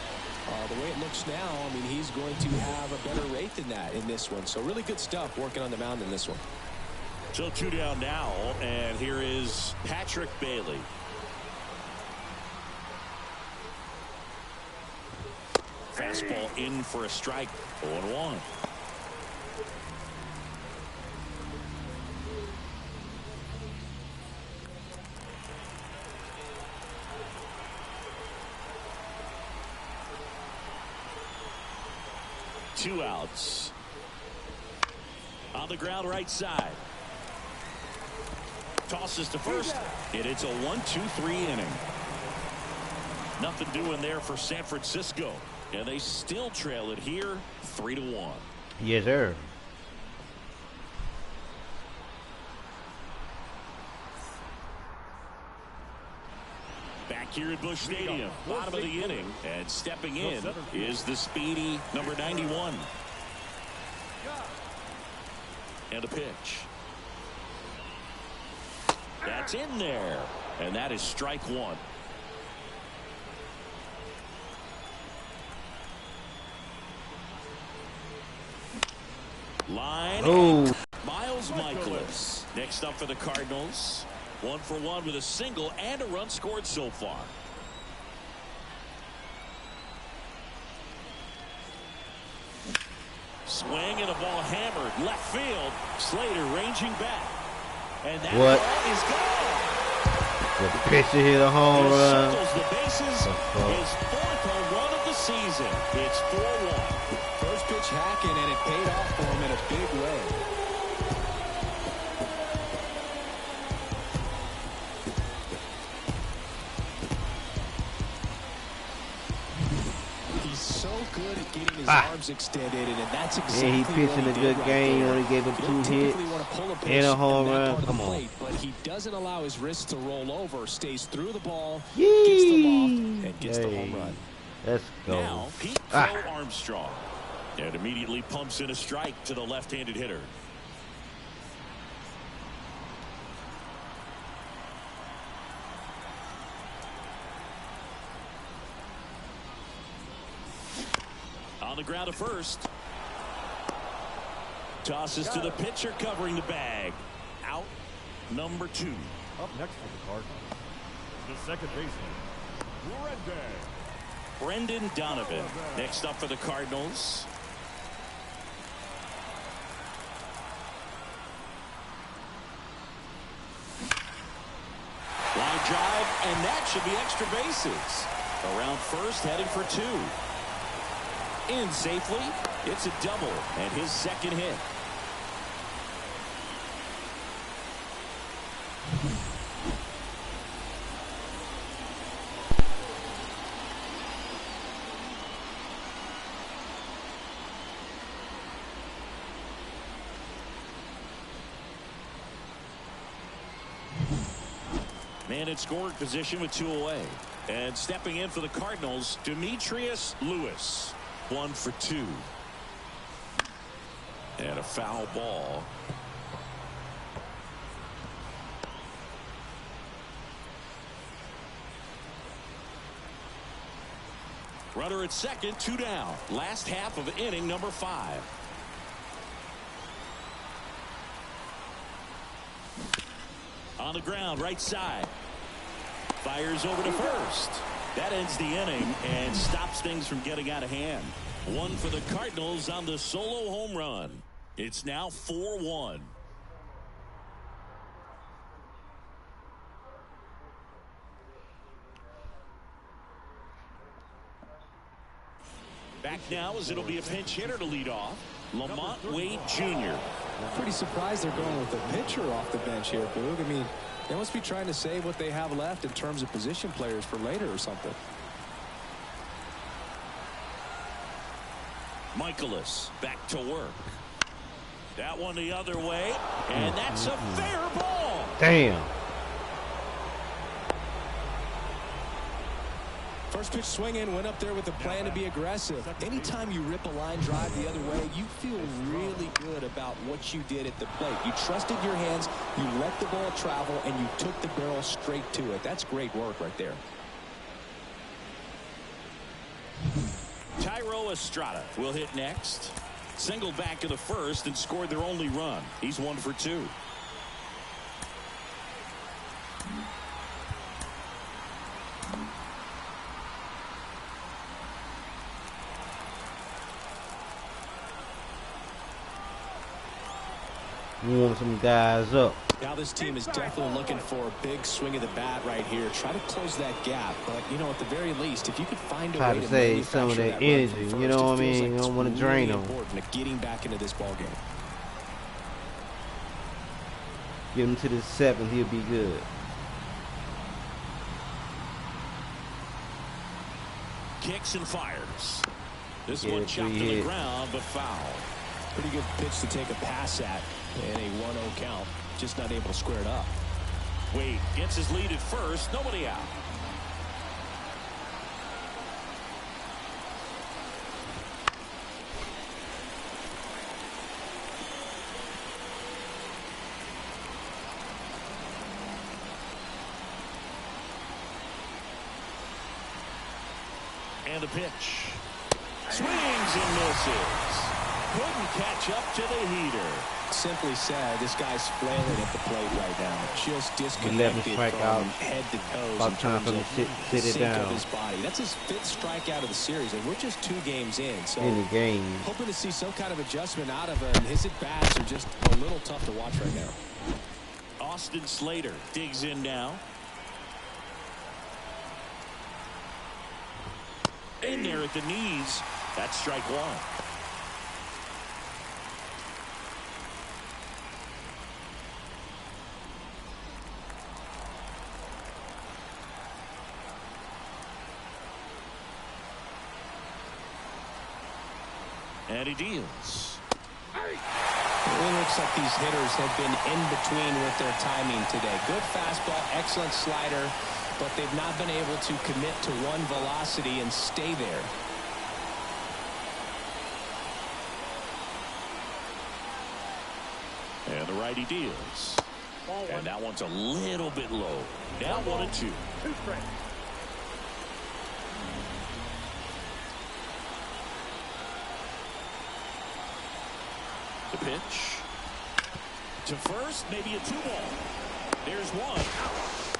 The way it looks now, I mean, he's going to have a better rate than that in this one. So really good stuff working on the mound in this one.
So 2 down now, and here is Patrick Bailey. Fastball in for a strike. 0-1. Two outs. On the ground right side. Tosses to first, and it's a 1-2-3 inning. Nothing doing there for San Francisco, and they still trail it here 3-1.
Yes, sir.
Back here at Busch Stadium, bottom of the inning, and stepping in is the speedy number 91. And a pitch. That's in there, and that is strike 1. Line.
Oh,
Miles Michaelis next up for the Cardinals. 1 for 1 with a single and a run scored so far. Swing and a ball hammered left field. Slater ranging back. And that
What?
ball is gone.
The pitcher hit a home
Just
run.
circles the bases. His 4th home run of the season. It's 4-1.
First pitch hacking, and it paid off for him in a big way. He's so good at getting his arms extended, and that's exactly
Yeah, he pitching
what
a
he
good
did right
game.
there.
Only gave up
You
2
don't
hits
typically want to pull a pitch
and a home
in that
run.
part of the
Come on.
plate, but he doesn't allow his wrists to roll over, stays through the ball,
Yee.
gets the loft, and gets the home
Hey.
run.
Let's go.
Now, Pete Crow Armstrong. And immediately pumps in a strike to the left-handed hitter. On the ground to first. Tosses to the pitcher covering the bag. Out number 2.
Up next for the Cardinals, the second baseman,
Brendan Donovan next up for the Cardinals. Line drive, and that should be extra bases. Around first, heading for 2. In safely. It's a double and his second hit. Man in scoring position with 2 away. And stepping in for the Cardinals, Demetrius Lewis. 1 for 2. And a foul ball. Runner at second, 2 down. Last half of inning number 5. On the ground, right side. Fires over to first. That ends the inning and stops things from getting out of hand. 1 for the Cardinals on the solo home run. It's now 4-1. Back now as it'll be a pinch hitter to lead off. Lamont Wade Jr.
Pretty surprised they're going with a pitcher off the bench here, Boog. I mean, they must be trying to save what they have left in terms of position players for later or something.
Michaelis back to work. That one the other way, and that's a fair ball.
Damn.
First pitch swinging, went up there with a plan to be aggressive. Anytime you rip a line drive the other way, you feel really good about what you did at the plate. You trusted your hands, you let the ball travel, and you took the barrel straight to it. That's great work right there.
Tyro Estrada will hit next. Singled back to the first and scored their only run. He's 1 for 2.
Warm some guys up.
Now this team is definitely looking for a big swing of the bat right here. Try to close that gap. But, you know, at the very least, if you could find a way to
save some of that energy, you know what I mean? You don't want to drain them.
Important to getting back into this ball game.
Get him to the 7th, he'll be good.
Kicks and fires. This
Yeah,
one chopped to the
hit.
ground, but foul.
Pretty good pitch to take a pass at in a 1-0 count. Just not able to square it up.
Wade gets his lead at first. Nobody out. And the pitch. Swings and misses. Couldn't catch up to the heater.
Simply said, this guy's flailing at the plate right now. Just disconnected from head to toes.
About time for him to sit it down.
Of his body. That's his 5th strikeout of the series, and we're just 2 games in. So
in the game.
Hoping to see some kind of adjustment out of him. His at-bats are just a little tough to watch right now.
Austin Slater digs in now. In there at the knees. That's strike 1. And he deals.
It looks like these hitters have been in between with their timing today. Good fastball, excellent slider, but they've not been able to commit to one velocity and stay there.
And the righty deals. And that one's a little bit low. Now 1-2. The pitch to first, maybe a 2-ball. There's one.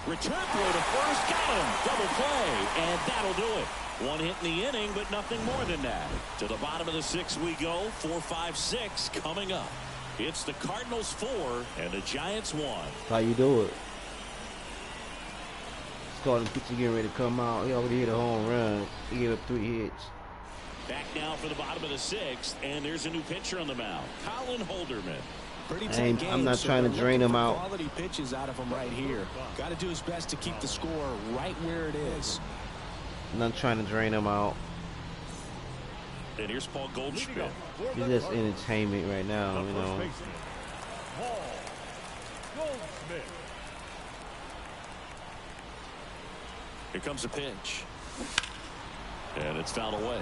Return throw to first, got him. Double play, and that'll do it. 1 hit in the inning, but nothing more than that. To the bottom of the 6th we go. 4, 5, 6 coming up. It's the Cardinals 4 and the Giants 1.
How you do it? Starting pitcher getting ready to come out. He already hit a home run. He gave up 3 hits.
Back now for the bottom of the 6th, and there's a new pitcher on the mound, Colin Holderman.
Pretty tight game,
I'm not trying to drain him out.
Quality pitches out of him right here. Got to do his best to keep the score right where it is.
I'm not trying to drain him out.
And here's Paul Goldschmidt.
It's just entertainment right now, you know.
Here comes a pitch. And it's fouled away.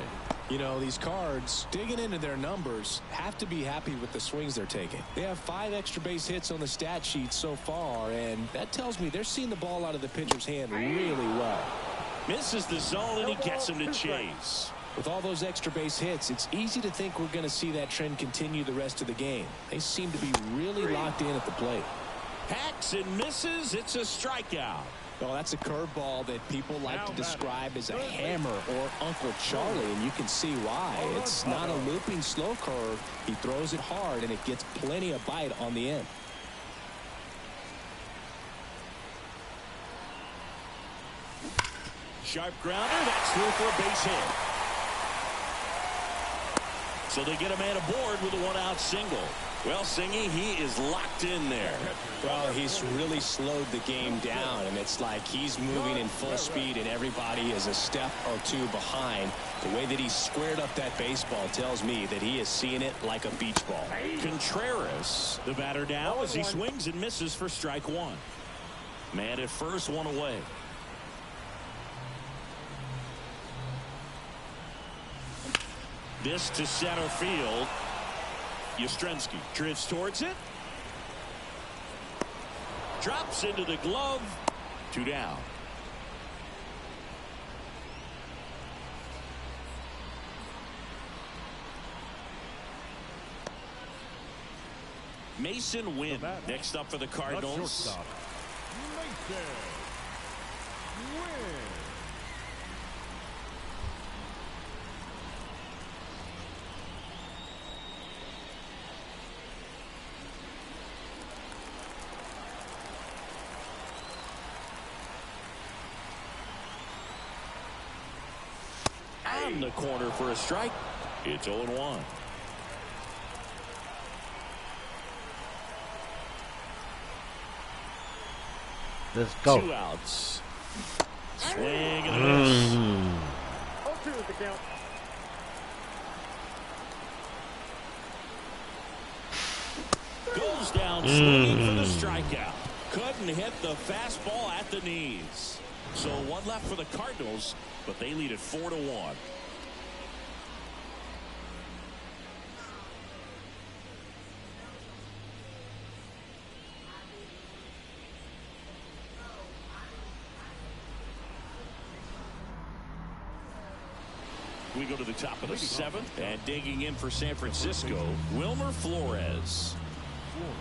You know, these Cards, digging into their numbers, have to be happy with the swings they're taking. They have 5 extra base hits on the stat sheet so far, and that tells me they're seeing the ball out of the pitcher's hand really well.
Misses the zone, and he gets him to chase.
With all those extra base hits, it's easy to think we're going to see that trend continue the rest of the game. They seem to be really locked in at the plate.
Hacks and misses. It's a strikeout.
Well, that's a curveball that people like to describe as a hammer or Uncle Charlie, and you can see why. It's not a looping slow curve. He throws it hard, and it gets plenty of bite on the end.
Sharp grounder. That's through for a base hit. So they get a man aboard with a 1-out single. Well, Singy, he is locked in there.
Well, he's really slowed the game down, and it's like he's moving in full speed, and everybody is a step or 2 behind. The way that he squared up that baseball tells me that he is seeing it like a beach ball.
Contreras, the batter now, as he swings and misses for strike 1. Man at first, 1 away. This to center field. Yastrzemski drifts towards it. Drops into the glove. 2 down. Mason Wynn next up for the Cardinals. On the corner for a strike. It's 0-1.
Let's go.
2 outs. Swing and a miss.
0-2 is the count.
Goes down swinging for the strikeout. Couldn't hit the fastball at the knees. So 1 left for the Cardinals, but they lead at 4-1. We go to the top of the 7th, and digging in for San Francisco, Wilmer Flores.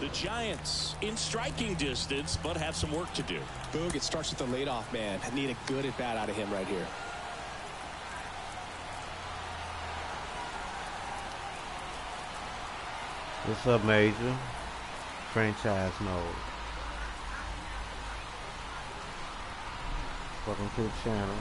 The Giants in striking distance, but have some work to do.
Boog, it starts with the leadoff man. I need a good at bat out of him right here.
What's up, Major? Franchise mode. Welcome to the channel.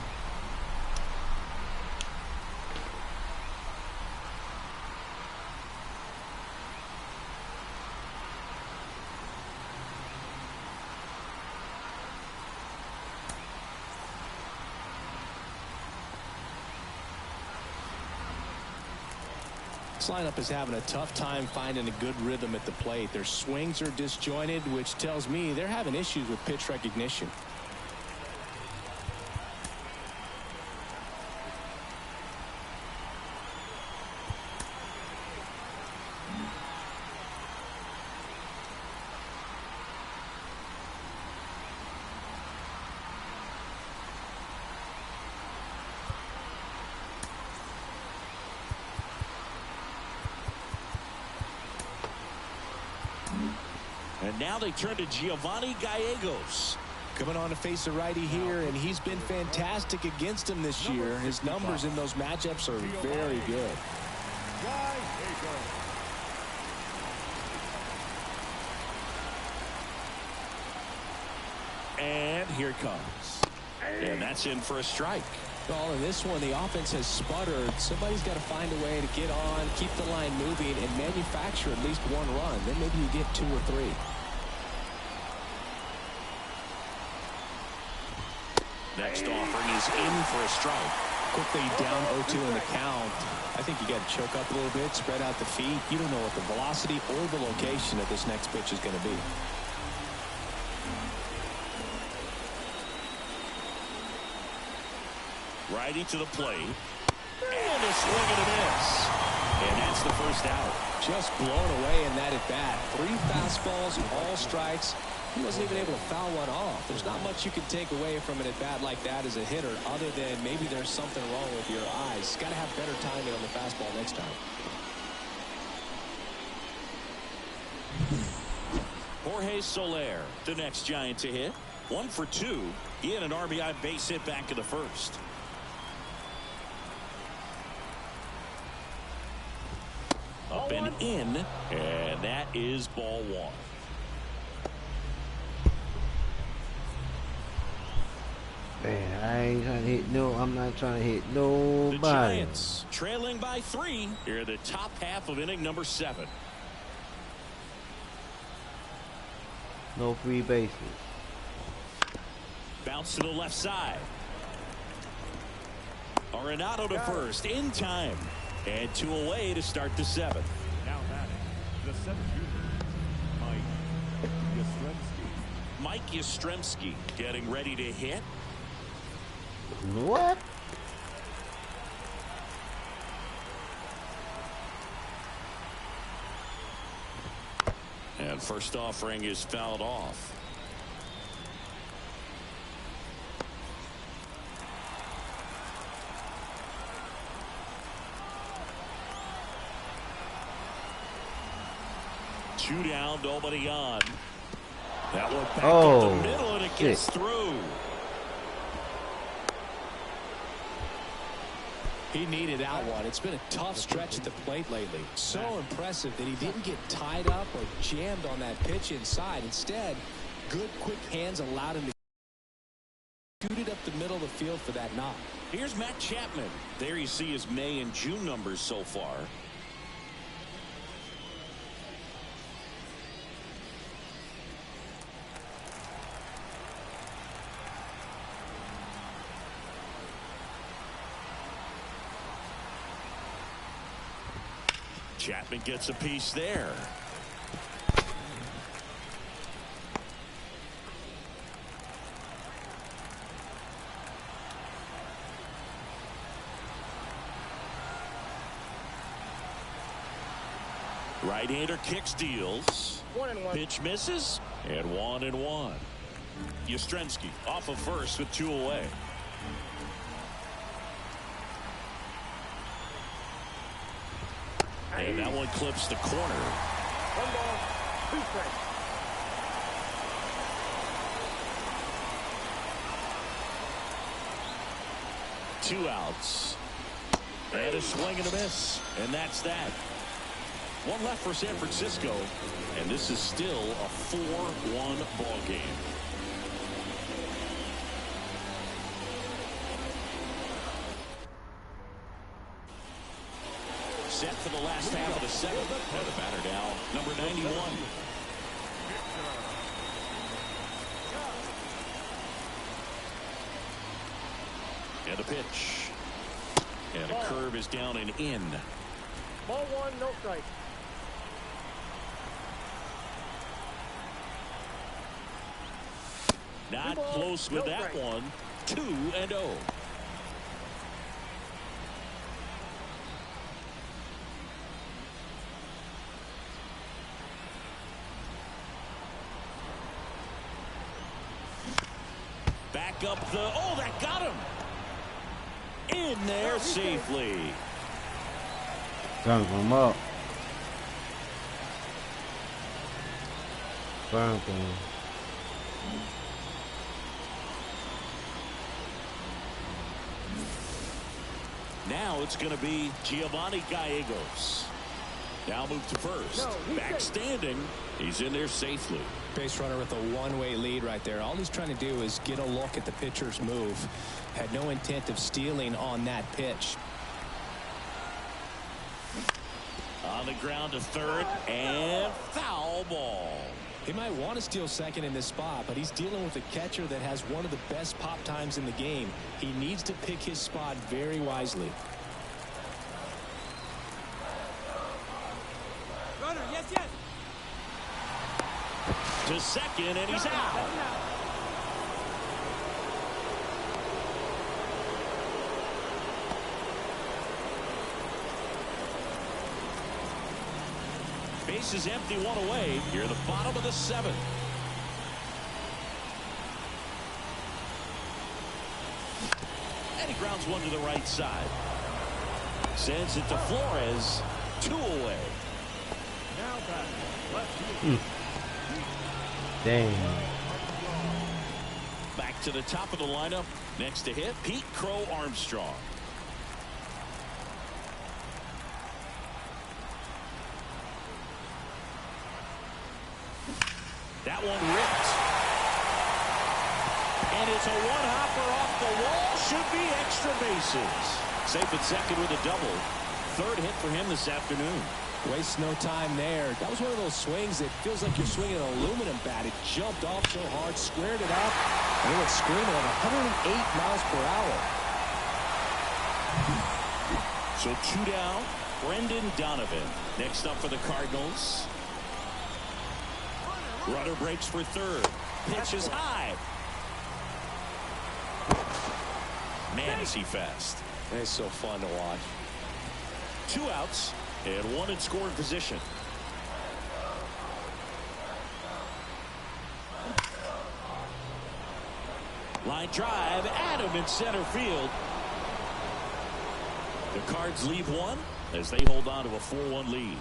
This lineup is having a tough time finding a good rhythm at the plate. Their swings are disjointed, which tells me they're having issues with pitch recognition.
And now they turn to Giovanni Gallegos.
Coming on to face a righty here, and he's been fantastic against him this year. His numbers in those matchups are very good.
And here it comes. And that's in for a strike.
Well, in this one, the offense has sputtered. Somebody's got to find a way to get on, keep the line moving, and manufacture at least one run. Then maybe you get 2 or 3.
Next offering is in for a strike.
Quickly down 0-2 in the count. I think you got to choke up a little bit, spread out the feet. You don't know what the velocity or the location of this next pitch is going to be.
Righty to the plate. And a swing and a miss. And that's the first out.
Just blown away in that at bat. 3 fastballs, all strikes. He wasn't even able to foul one off. There's not much you can take away from an at bat like that as a hitter, other than maybe there's something wrong with your eyes. Got to have better timing on the fastball next time.
Jorge Soler, the next Giant to hit. 1 for 2. He had an RBI base hit back in the first. Up and in, and that is ball 1.
Man, I ain't trying to hit I'm not trying to hit nobody.
The Giants trailing by 3 here in the top half of inning number 7.
No free bases.
Bounce to the left side. Arenado to first in time. And 2 away to start the 7th.
Now batting, the 7th hitter, Mike Yastrzemski.
Mike Yastrzemski getting ready to hit.
What?
And first offering is fouled off. Two down, nobody on. That one back up the middle, and it gets through.
He needed out one. It's been a tough stretch at the plate lately. So impressive that he didn't get tied up or jammed on that pitch inside. Instead, good quick hands allowed him to shoot it up the middle of the field for that knock.
Here's Matt Chapman. There you see his May and June numbers so far. Chapman gets a piece there. Right-hander kicks, deals.
1-1.
Pitch misses, and 1-1. Yastrzemski off of first with 2 away. And that one clips the corner.
1 ball. 2 strikes.
Two outs. And a swing and a miss. And that's that. One left for San Francisco. And this is still a 4-1 ball game. Set for the last half of the seventh. And the batter now, number 91. And a pitch. And a curve is down and in.
Ball 1, no strike.
Not close with that one. 2-0. Back up the, oh, that got him. In there safely.
Dunk him up. Dunk him.
Now it's going to be Giovanni Gallegos. Now move to first. Back standing. He's in there safely.
Base runner with a one-way lead right there. All he's trying to do is get a look at the pitcher's move. Had no intent of stealing on that pitch.
On the ground to third, and foul ball.
He might want to steal second in this spot, but he's dealing with a catcher that has one of the best pop times in the game. He needs to pick his spot very wisely.
Runner, yes, yes.
To second, and he's out. Base is empty, one away. Here, the bottom of the seventh. And he grounds one to the right side. Sends it to Flores. 2 away.
Now back. Left field.
Dang.
Back to the top of the lineup. Next to hit, Pete Crow Armstrong. That one ripped. And it's a one-hopper off the wall. Should be extra bases. Safe at second with a double. Third hit for him this afternoon.
Wastes no time there. That was one of those swings that feels like you're swinging an aluminum bat. It jumped off so hard, squared it up, and it went screaming at 108 miles per hour.
So 2 down. Brendan Donovan. Next up for the Cardinals. Runner breaks for third. Pitch is high. Man, is he fast.
It's so fun to watch.
2 outs and 1 in scoring position. Line drive, Adam in center field. The Cards leave 1 as they hold on to a 4-1 lead.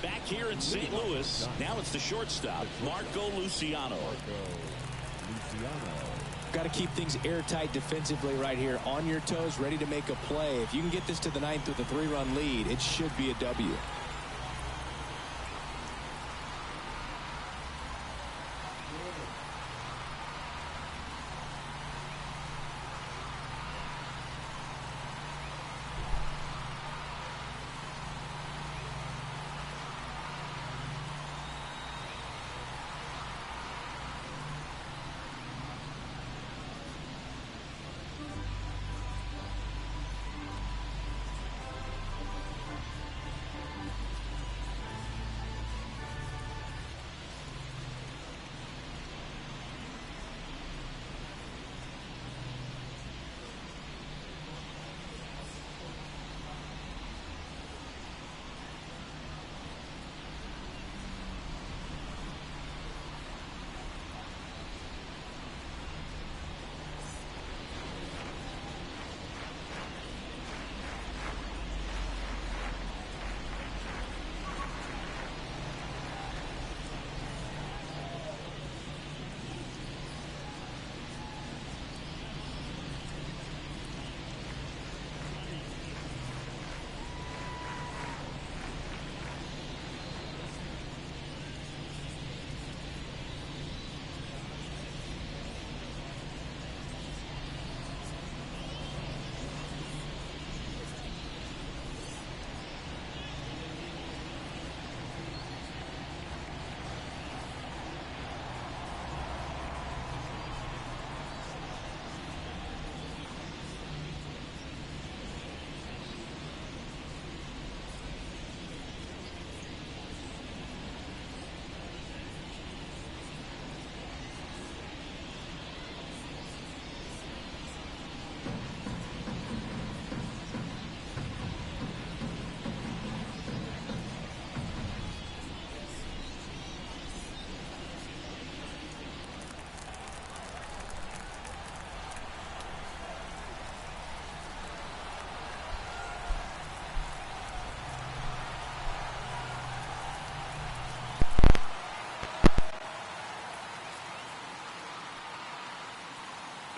Back here in St. Louis, now it's the shortstop, Marco Luciano.
Got to keep things airtight defensively right here. On your toes, ready to make a play. If you can get this to the 9th with a 3-run lead, it should be a W.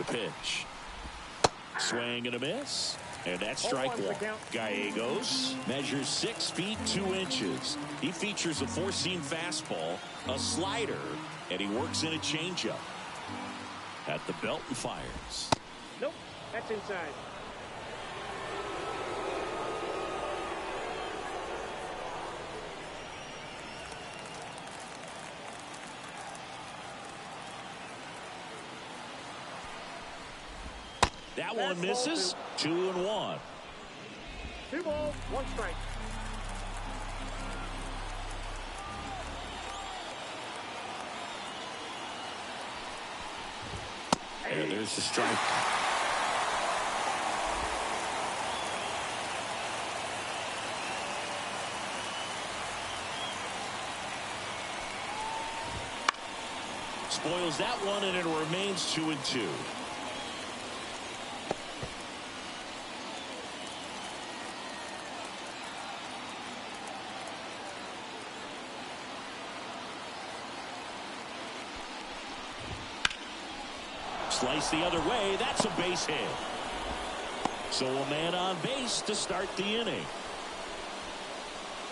The pitch. Swing and a miss. And that's strike one. Gallegos measures 6 feet 2 inches. He features a 4-seam fastball, a slider, and he works in a changeup. At the belt and fires.
Nope, that's inside.
That one misses. 2-1.
2 balls, 1 strike.
And there's the strike. Spoils that one, and it remains 2-2. Slice the other way. That's a base hit. So a man on base to start the inning.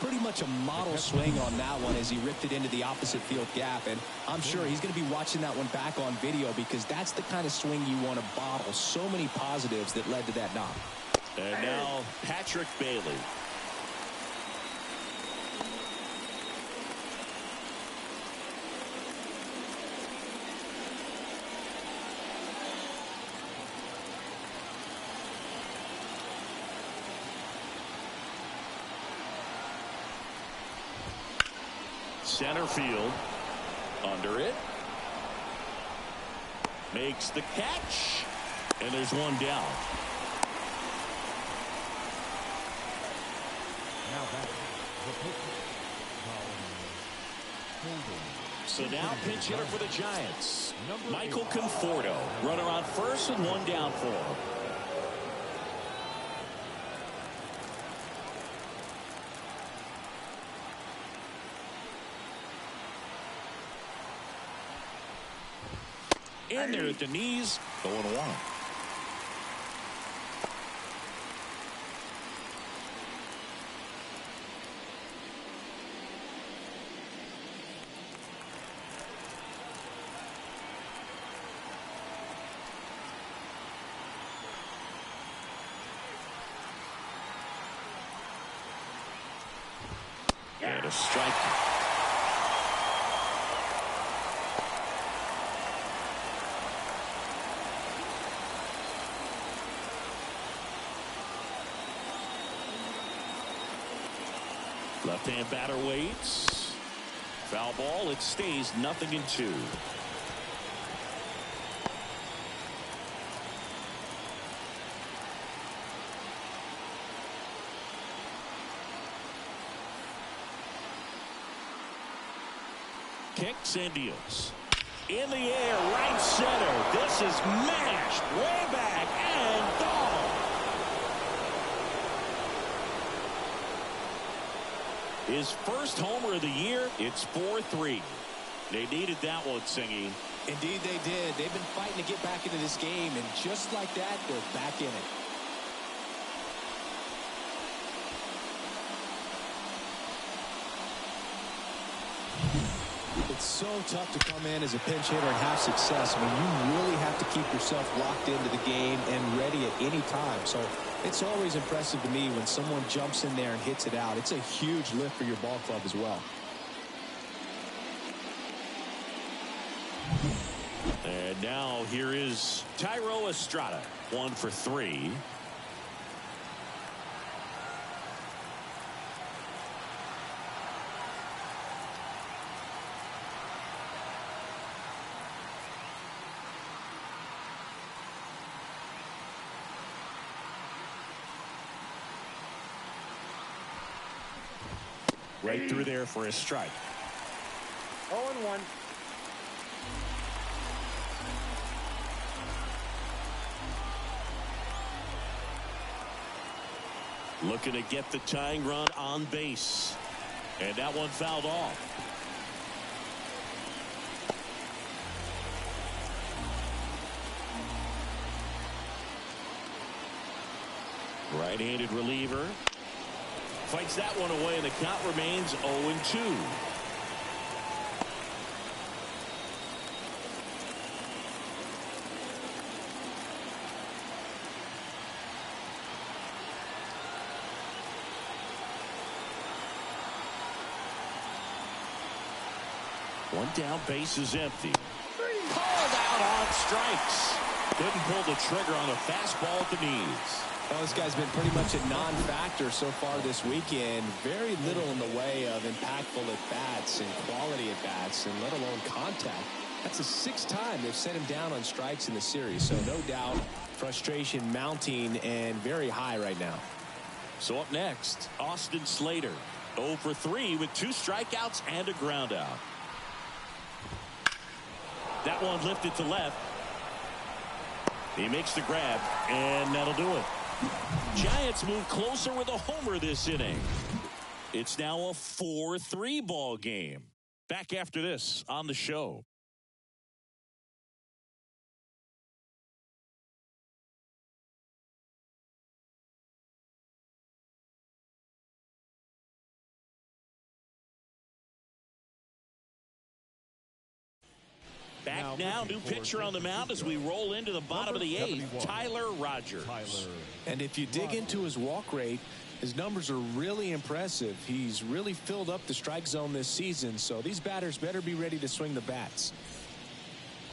Pretty much a model swing on that one as he ripped it into the opposite field gap. And I'm sure he's going to be watching that one back on video because that's the kind of swing you want to bottle. So many positives that led to that knock.
And now Patrick Bailey. Center field. Under it. Makes the catch. And there's one down.
Now back the pitcher.
So now pinch hitter for the Giants. Michael Conforto. Runner on first and 1 down for him. In there at the knees, 0-1. And a strike. Left-hand batter waits. Foul ball. It stays 0-2. Kicks and deals. In the air, right center. This is mashed way back and gone. His first homer of the year. It's 4-3. They needed that one, Singy.
Indeed they did. They've been fighting to get back into this game, and just like that, they're back in it. It's so tough to come in as a pinch hitter and have success. I mean, you really have to keep yourself locked into the game and ready at any time. So it's always impressive to me when someone jumps in there and hits it out. It's a huge lift for your ball club as well.
And now here is Tyro Estrada, 1 for 3. Right through there for a strike.
0-1.
Looking to get the tying run on base. And that one fouled off. Right-handed reliever. Fights that one away, and the count remains 0-2. One down, base is empty. Called out on strikes. Couldn't pull the trigger on the fastball at the knees.
Well, this guy's been pretty much a non-factor so far this weekend. Very little in the way of impactful at-bats and quality at-bats, and let alone contact. That's the 6th time they've set him down on strikes in the series. So no doubt frustration mounting and very high right now.
So up next, Austin Slater. 0 for 3 with 2 strikeouts and a ground out. That one lifted to left. He makes the grab, and that'll do it. Giants move closer with a homer this inning. It's now a 4-3 ball game. Back after this on the show. Back now, new pitcher on the mound as we roll into the bottom of the 8th, Tyler Rogers.
And if you dig into his walk rate, his numbers are really impressive. He's really filled up the strike zone this season, so these batters better be ready to swing the bats.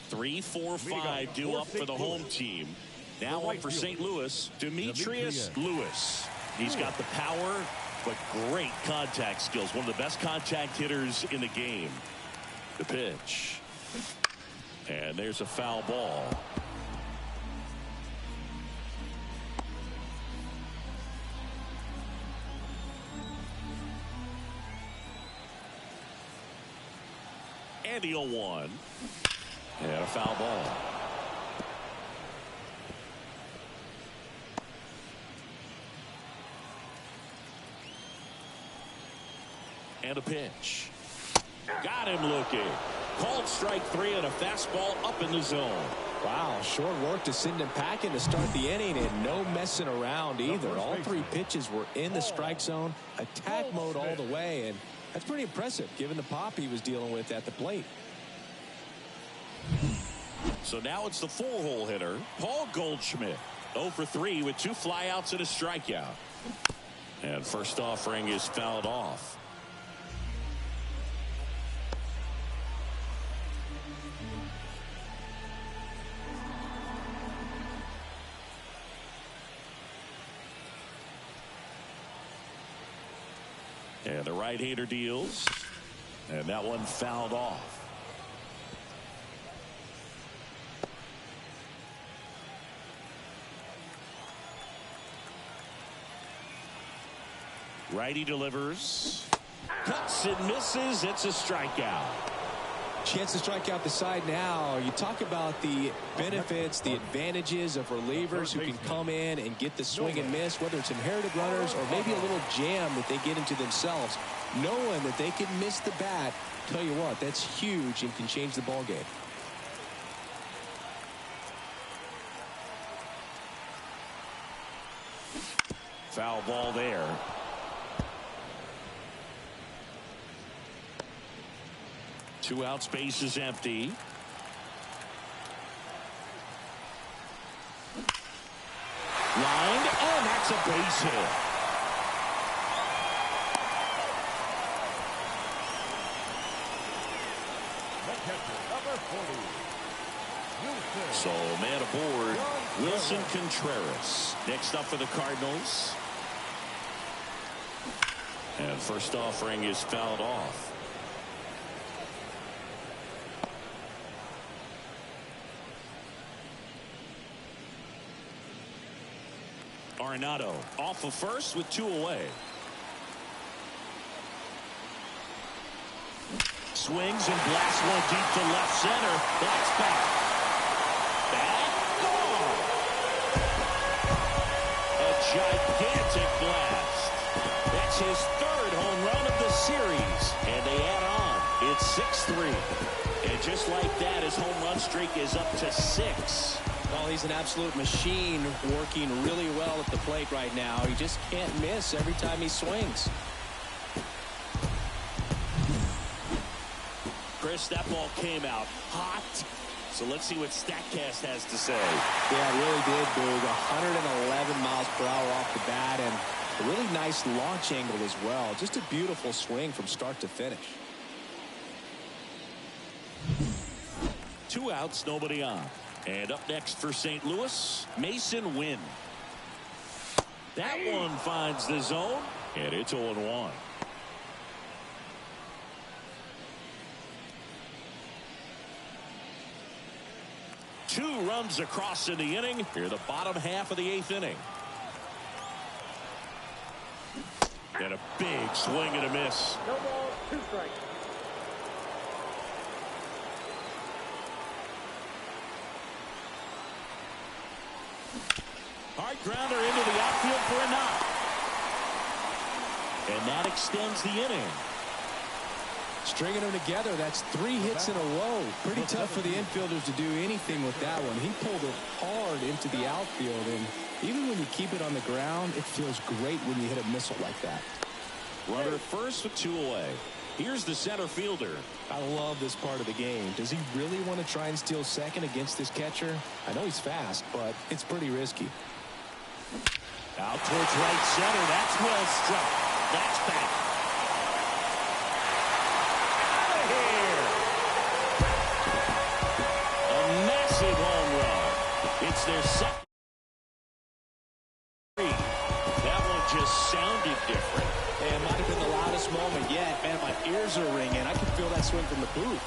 3, 4, 5 due up for the home team. Now up for St. Louis, Demetrius Lewis. He's got the power, but great contact skills. One of the best contact hitters in the game. The pitch. And there's a foul ball. And the 0-1. And a foul ball. And a pitch. Got him looking. Called strike 3 and a fastball up in the zone.
Wow, short work to send him packing to start the inning, and no messing around either. All 3 pitches were in the strike zone, attack mode all the way, and that's pretty impressive given the pop he was dealing with at the plate.
So now it's the 4-hole hitter, Paul Goldschmidt. 0 for 3 with 2 flyouts and a strikeout. And first offering is fouled off. And the right-hander deals. And that one fouled off. Righty delivers. Cuts and misses. It's a strikeout.
Chance to strike out the side now. You talk about the benefits, the advantages of relievers who can come in and get the swing and miss, whether it's inherited runners or maybe a little jam that they get into themselves. Knowing that they can miss the bat, tell you what, that's huge and can change the ball game.
Foul ball there. Two out, space is empty. Lined, and that's a base hit. So man aboard, Wilson Contreras. Next up for the Cardinals. And first offering is fouled off. Arenado off of first with 2 away. Swings and blasts one deep to left center. That's back. Back. Gone. A gigantic blast. That's his 3rd home run of the series. And they add on. It's 6-3. And just like that, his home run streak is up to 6.
Well, he's an absolute machine, working really well at the plate right now. He just can't miss every time he swings.
Chris, that ball came out hot. So let's see what StatCast has to say.
Yeah, it really did, Boog. 111 miles per hour off the bat, and a really nice launch angle as well. Just a beautiful swing from start to finish.
2 outs, nobody on. And up next for St. Louis, Mason Wynn. That one finds the zone, and it's 0-1. Two runs across in the inning. Here, the bottom half of the 8th inning. And a big swing and a miss.
No ball, 2 strikes.
Hard grounder into the outfield for a knock. And that extends the inning.
Stringing them together, that's 3 hits in a row. Pretty tough for the infielders to do anything with that one. He pulled it hard into the outfield, and even when you keep it on the ground, it feels great when you hit a missile like that.
Runner at first with 2 away. Here's the center fielder.
I love this part of the game. Does he really want to try and steal second against this catcher? I know he's fast, but it's pretty risky.
Out towards right center. That's well struck. That's back. Out of here. A massive home run. It's their second. That one just sounded different.
It might have been the loudest moment yet. Man, my ears are ringing. I can feel that swing from the booth.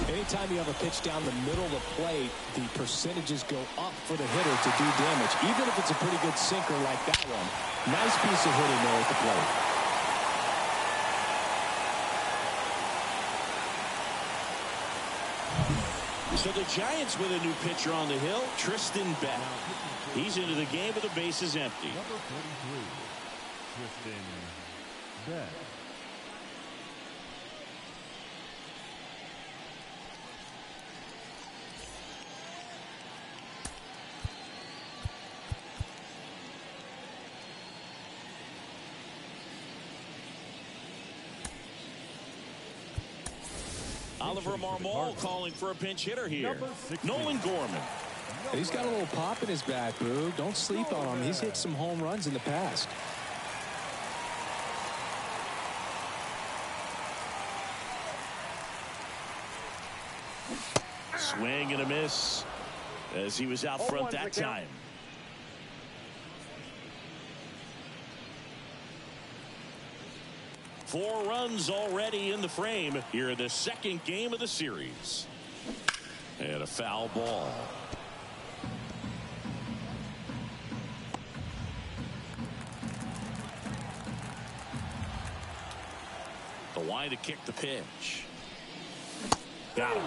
Anytime you have a pitch down the middle of the plate, the percentages go up for the hitter to do damage, even if it's a pretty good sinker like that one. Nice piece of hitting there at the plate.
So the Giants with a new pitcher on the hill, Tristan Beck. He's into the game with the bases empty.
Number 43, Tristan Beck.
Oliver Marmol calling for a pinch hitter here. Nolan Gorman.
He's got a little pop in his bat, Boo. Don't sleep on him. He's hit some home runs in the past.
Swing and a miss as he was out front that time. Four runs already in the frame here in the second game of the series. And a foul ball. The line to kick the pitch. Got him.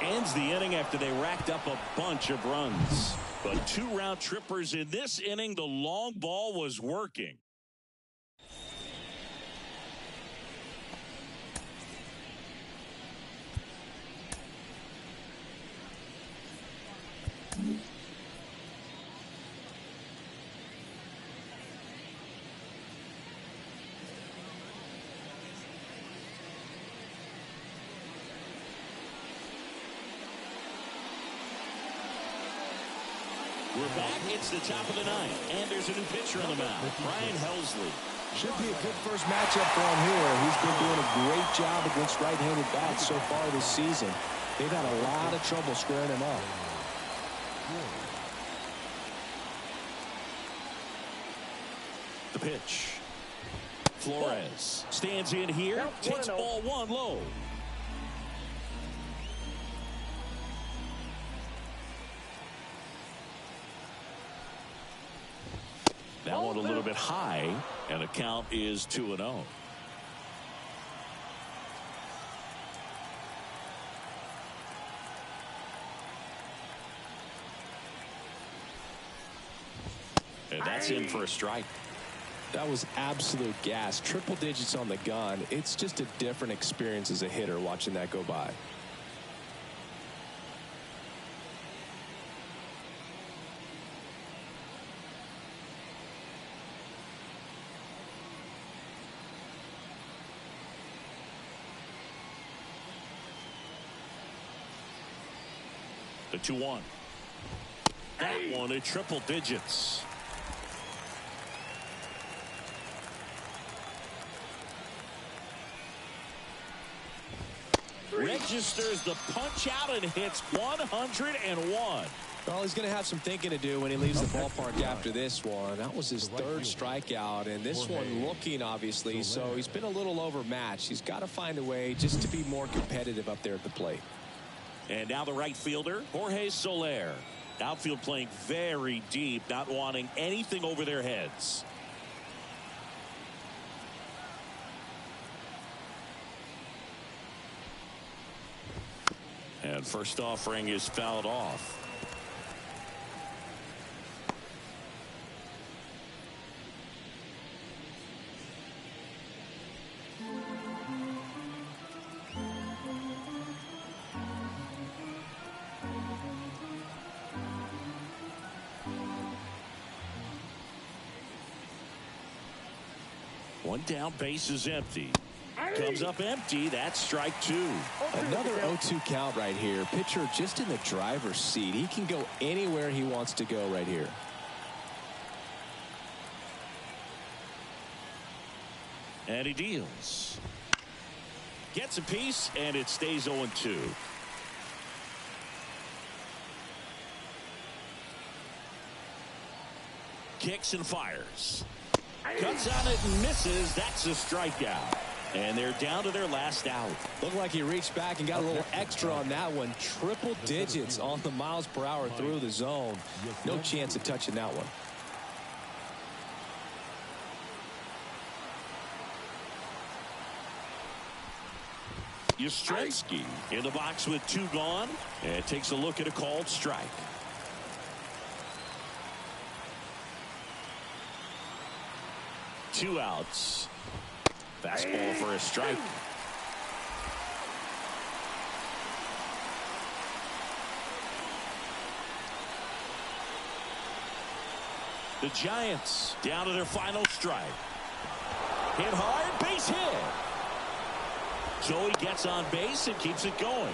Ends the inning after they racked up a bunch of runs. But 2 round trippers in this inning. The long ball was working. We're back. It's the top of the 9th, and there's a new pitcher on the mound, Brian Helsley.
Should be a good first matchup for him here. He's been doing a great job against right-handed bats so far this season. They've had a lot of trouble squaring him up.
The pitch. Flores stands in here, takes ball 1 low. That one a little bit high, and the count is 2-0. And that's in for a strike.
That was absolute gas. Triple digits on the gun. It's just a different experience as a hitter watching that go by.
The 2-1. That one at triple digits. Registers the punch out and hits 101.
Well, he's going to have some thinking to do when he leaves the ballpark after this one. That was his third strikeout, and this one looking, obviously, so he's been a little overmatched. He's got to find a way just to be more competitive up there at the plate.
And now the right fielder, Jorge Soler. Outfield playing very deep, not wanting anything over their heads. And first offering is fouled off. One down, base is empty. Comes up empty. That's strike two.
Another 0-2 count right here. Pitcher just in the driver's seat. He can go anywhere he wants to go right here.
And he deals. Gets a piece, and it stays 0-2. Kicks and fires. Cuts on it and misses. That's a strikeout. And they're down to their last out.
Looked like he reached back and got a little extra on that one. Triple digits on the miles per hour through the zone. No chance of touching that one.
Yastrzemski in the box with two gone. And takes a look at a called strike. Two outs. Fastball for a strike. The Giants down to their final strike. Hit hard, base hit. So he gets on base and keeps it going.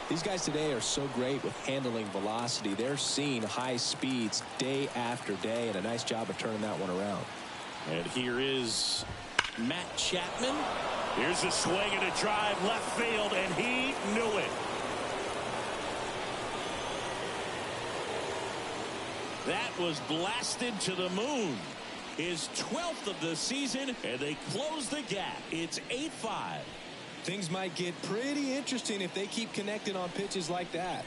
These guys today are so great with handling velocity. They're seeing high speeds day after day, and a nice job of turning that one around.
And here is Matt Chapman. Here's a swing and a drive left field, and he knew it. That was blasted to the moon. His 12th of the season, and they close the gap. It's 8-5.
Things might get pretty interesting if they keep connecting on pitches like that.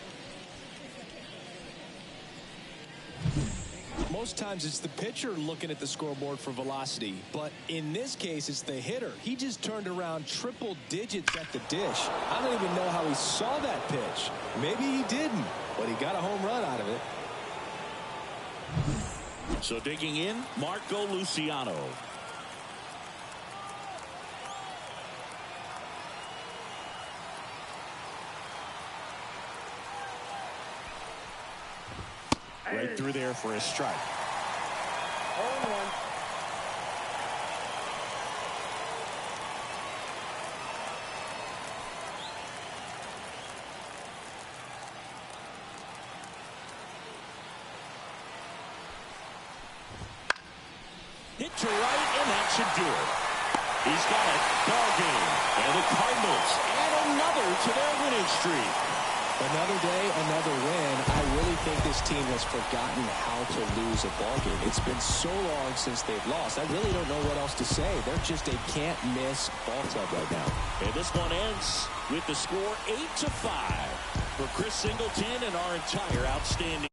Most times it's the pitcher looking at the scoreboard for velocity, but in this case it's the hitter. He just turned around triple digits at the dish. I don't even know how he saw that pitch. Maybe he didn't, but he got a home run out of it.
So digging in, Marco Luciano. Right through there for a strike.
0-1.
Hit to right, and that should do it. He's got it. Ball game. And the Cardinals add another to their winning streak.
Another day, another win. I really think this team has forgotten how to lose a ball game. It's been so long since they've lost. I really don't know what else to say. They're just a can't-miss ball club right now.
And this one ends with the score 8-5 for Chris Singleton and our entire outstanding